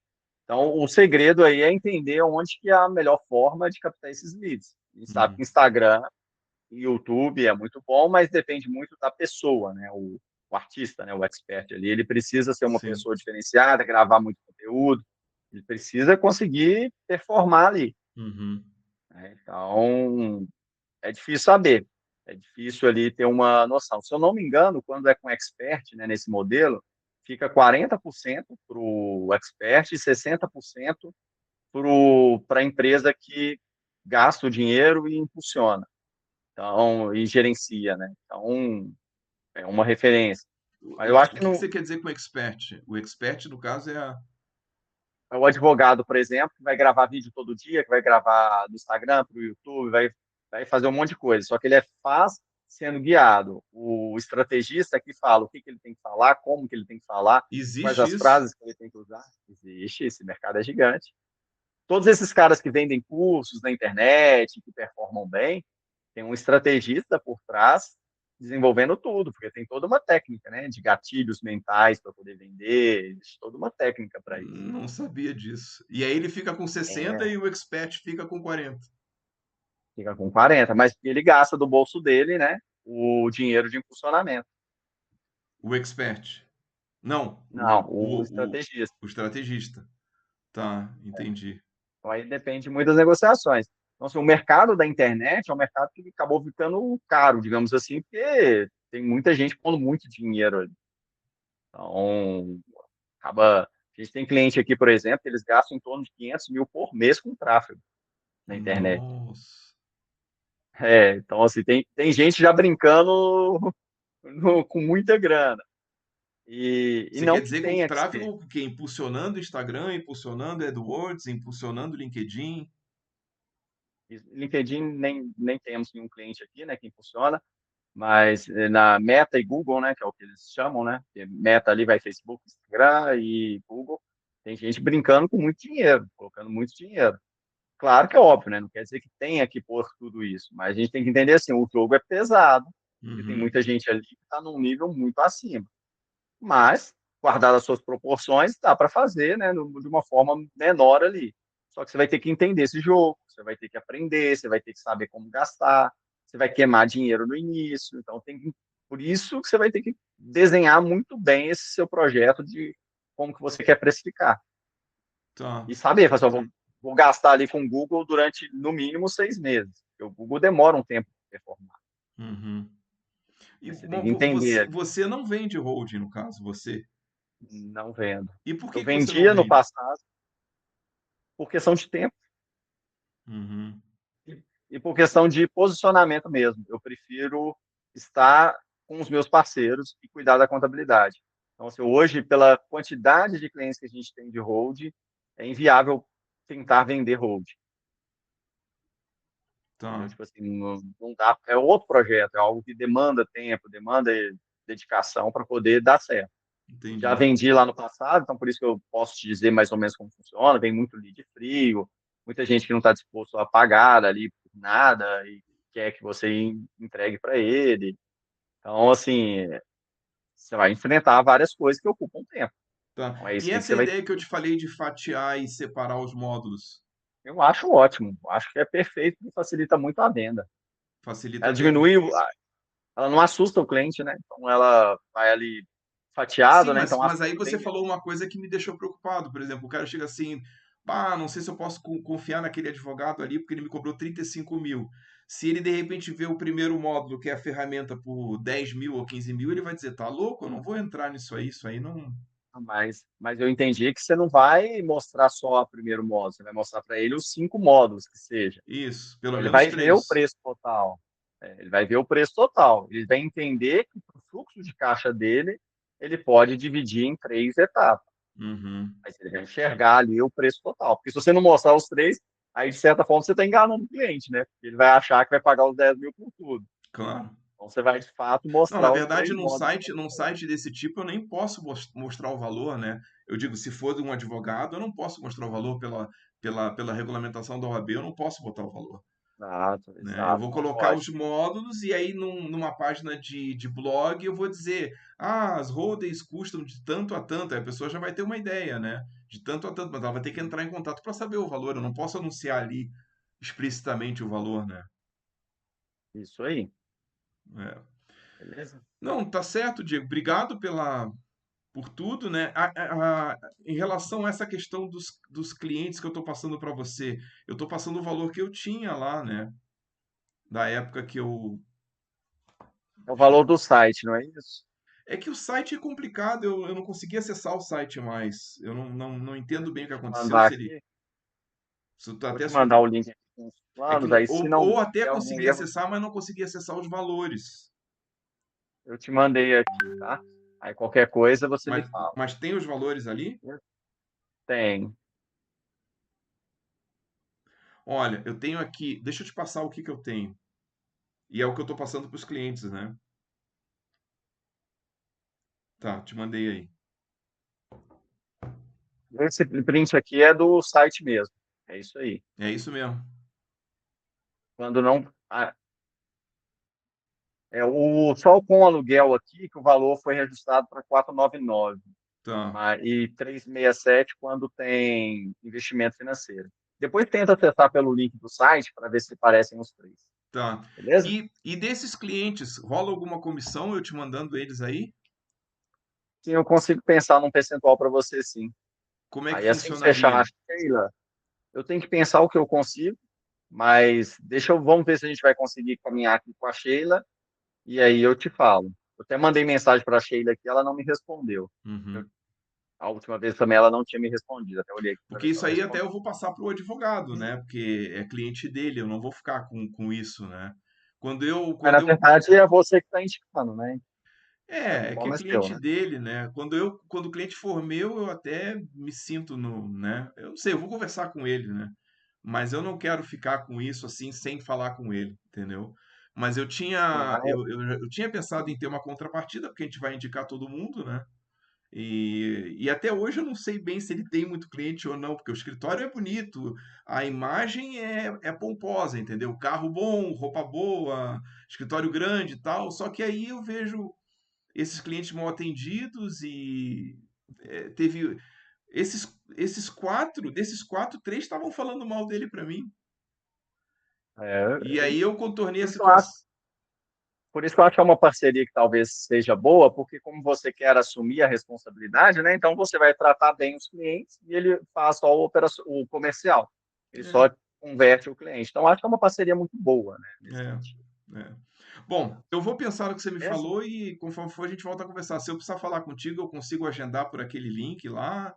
Então, o segredo aí é entender onde que é a melhor forma de captar esses leads. A gente sabe que Uhum. Instagram e YouTube é muito bom, mas depende muito da pessoa, né? O artista, né? O expert ali, ele precisa ser uma Sim. pessoa diferenciada, gravar muito conteúdo, ele precisa conseguir performar ali, Uhum. né? Então, é difícil saber. É difícil ali ter uma noção. Se eu não me engano, quando é com expert, né, nesse modelo, fica 40% para o expert e 60% para a empresa que gasta o dinheiro e impulsiona. Então, e gerencia, né? Então, é uma referência. Mas eu Mas acho o que que que não, você quer dizer com expert? O expert, no caso, é a. é o advogado, por exemplo, que vai gravar vídeo todo dia, que vai gravar no Instagram, para o YouTube, vai fazer um monte de coisa. Só que ele faz sendo guiado. O estrategista que fala o que ele tem que falar, como que ele tem que falar, quais Existe as isso? frases que ele tem que usar. Existe, esse mercado é gigante. Todos esses caras que vendem cursos na internet, que performam bem, tem um estrategista por trás desenvolvendo tudo, porque tem toda uma técnica, né, de gatilhos mentais para poder vender, toda uma técnica para isso. Não sabia disso. E aí ele fica com 60 É, e o expert fica com 40. fica com 40, mas ele gasta do bolso dele, né, o dinheiro de impulsionamento. O expert. Não, Não, o estrategista. o estrategista. Tá, entendi. Então, aí depende muito das negociações. Então, assim, o mercado da internet é um mercado que acabou ficando caro, digamos assim, porque tem muita gente pondo muito dinheiro ali. Então, acaba. A gente tem cliente aqui, por exemplo, que eles gastam em torno de 500 mil por mês com tráfego na internet. Nossa. Então, assim, tem gente já brincando com muita grana. E Você quer não que dizer com tenha que ser. tráfego que impulsionando o Instagram, impulsionando AdWords, impulsionando o LinkedIn? LinkedIn nem temos nenhum cliente aqui, né, que impulsiona, mas na Meta e Google, né, que é o que eles chamam, né, porque Meta ali vai Facebook, Instagram e Google, tem gente brincando com muito dinheiro, colocando muito dinheiro. Claro que é óbvio, né, não quer dizer que tenha que pôr tudo isso, mas a gente tem que entender assim, o jogo é pesado, e tem Uhum. muita gente ali que está num nível muito acima. Mas, guardado as suas proporções, dá para fazer, né, de uma forma menor ali. Só que você vai ter que entender esse jogo, você vai ter que aprender, você vai ter que saber como gastar, você vai queimar dinheiro no início. Então, por isso que você vai ter que desenhar muito bem esse seu projeto de como que você quer precificar. Tá. E saber, fazer, vou gastar ali com o Google durante, no mínimo, 6 meses. Porque o Google demora um tempo para performar. Uhum. E Aí você tem que entender ali. você não vende holding, no caso, você. Não vendo. E por Eu que que você não vendia no vende? passado por questão de tempo Uhum. e por questão de posicionamento mesmo. Eu prefiro estar com os meus parceiros e cuidar da contabilidade. Então, assim, hoje, pela quantidade de clientes que a gente tem de hold, é inviável tentar vender hold. Entendeu? Tá. Tipo assim, não dá. É outro projeto, é algo que demanda tempo, demanda dedicação para poder dar certo. Já Entendi. vendi lá no passado, então por isso que eu posso te dizer mais ou menos como funciona. Vem muito lead frio, muita gente que não está disposto a pagar ali por nada e quer que você entregue para ele. Então, assim, você vai enfrentar várias coisas que ocupam tempo. Tá. Então, é isso E aí que essa você vai. ideia que eu te falei de fatiar e separar os módulos, Eu acho ótimo, acho que é perfeito e facilita muito a venda. facilita Ela bem? diminui, ela não assusta o cliente, né? Então, ela vai ali Sim, fatiado, né? Então, mas aí assusta você bem falou menos. uma coisa que me deixou preocupado. Por exemplo, o cara chega assim, pá, não sei se eu posso confiar naquele advogado ali porque ele me cobrou 35 mil. Se ele de repente vê o primeiro módulo, que é a ferramenta, por 10 mil ou 15 mil, ele vai dizer, tá louco? Eu não vou entrar nisso aí, isso aí não. Mas eu entendi que você não vai mostrar só o primeiro módulo, você vai mostrar para ele os 5 módulos que seja. Isso, pelo Então, ele menos vai ver o três. preço total. Ele vai ver o preço total. Ele vai entender que o fluxo de caixa dele ele pode dividir em 3 etapas. Uhum, Mas ele vai enxergar ali o preço total. Porque se você não mostrar os três, aí de certa forma você está enganando o cliente, né? Porque ele vai achar que vai pagar os 10 mil por tudo. claro. Então você vai de fato Não, na mostrar os verdade, 3 módulos para num ele. site desse tipo, eu nem posso mostrar o valor, né? Eu digo, se for de um advogado, eu não posso mostrar o valor pela regulamentação da OAB, eu não posso botar o valor, Exato, né? Eu exato, vou não colocar pode. os módulos e aí numa página de blog eu vou dizer, as holdings custam de tanto a tanto, aí a pessoa já vai ter uma ideia, né? De tanto a tanto, mas ela vai ter que entrar em contato para saber o valor, eu não posso anunciar ali explicitamente o valor, né? Isso aí, É. beleza? Não, tá certo, Diego. Obrigado por tudo, né? Em relação a essa questão dos clientes que eu estou passando para você, eu estou passando o valor que eu tinha lá, né? Da época que eu. É o valor do site, não é isso? É que o site é complicado, eu não consegui acessar o site mais. Eu não entendo bem o que Vou te aconteceu. mandar Se ele. aqui, Se tu vou até te mandar suge- o link aqui com os É que, planos, aí se não ou até tiver algum consegui erro, acessar, mas não consegui acessar os valores. eu te mandei aqui, tá? Aí qualquer coisa você me Mas, fala. mas tem os valores ali? Tem. Olha, eu tenho aqui. Deixa eu te passar o que que eu tenho. E é o que eu estou passando para os clientes, né? Tá, te mandei aí. Esse print aqui é do site mesmo. É isso aí. É isso mesmo. Quando não. Só com aluguel aqui, que o valor foi registrado para 499. Tá. E 367 quando tem investimento financeiro. Depois tenta acessar pelo link do site para ver se parecem os três. Tá. Beleza? E desses clientes, rola alguma comissão eu te mandando eles aí? Sim, eu consigo pensar num percentual para você, sim. Como é que Aí, assim que fechar funcionaria? a Sheila, eu tenho que pensar o que eu consigo, mas vamos ver se a gente vai conseguir caminhar aqui com a Sheila, e aí eu te falo. Eu até mandei mensagem para a Sheila aqui, ela não me respondeu. Eu- Uhum. a última vez também ela não tinha me respondido, até olhei aqui para Porque ver se isso ela aí até respondeu. eu vou passar para o advogado, né? Porque é cliente dele, eu não vou ficar com isso, né? Quando eu, Mas, na quando eu, verdade, é você que está indicando, né? De certa é que é forma, é seu, cliente né? dele, né? Quando o cliente for meu, eu até me sinto no, né? Eu não sei, eu vou conversar com ele, né? Mas eu não quero ficar com isso assim sem falar com ele, entendeu? Mas Claro. eu tinha pensado em ter uma contrapartida, porque a gente vai indicar todo mundo, né? E até hoje eu não sei bem se ele tem muito cliente ou não, porque o escritório é bonito, a imagem é pomposa, entendeu? Carro bom, roupa boa, escritório grande e tal. Só que aí eu vejo esses clientes mal atendidos e teve desses quatro, três estavam falando mal dele para mim. É, E aí eu contornei a por isso eu acho, situação. por isso que eu acho que é uma parceria que talvez seja boa, porque como você quer assumir a responsabilidade, né? Então você vai tratar bem os clientes e ele faz só o comercial. Ele É, só converte o cliente. Então acho que é uma parceria muito boa, né? Nesse é, sentido. é. Bom, eu vou pensar no que você me Beleza? falou e conforme for a gente volta a conversar. Se eu precisar falar contigo, eu consigo agendar por aquele link lá.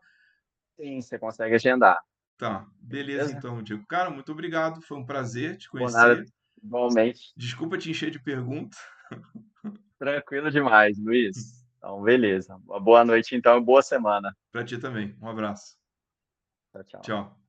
Sim, você consegue agendar. Tá, beleza Beleza? então, Diego. Cara, muito obrigado. Foi um prazer te Por nada, conhecer. igualmente. Desculpa te encher de perguntas. Tranquilo demais, Luiz. Então, beleza. Uma boa noite, então, e boa semana. Para ti também. Um abraço. Tchau, tchau. Tchau.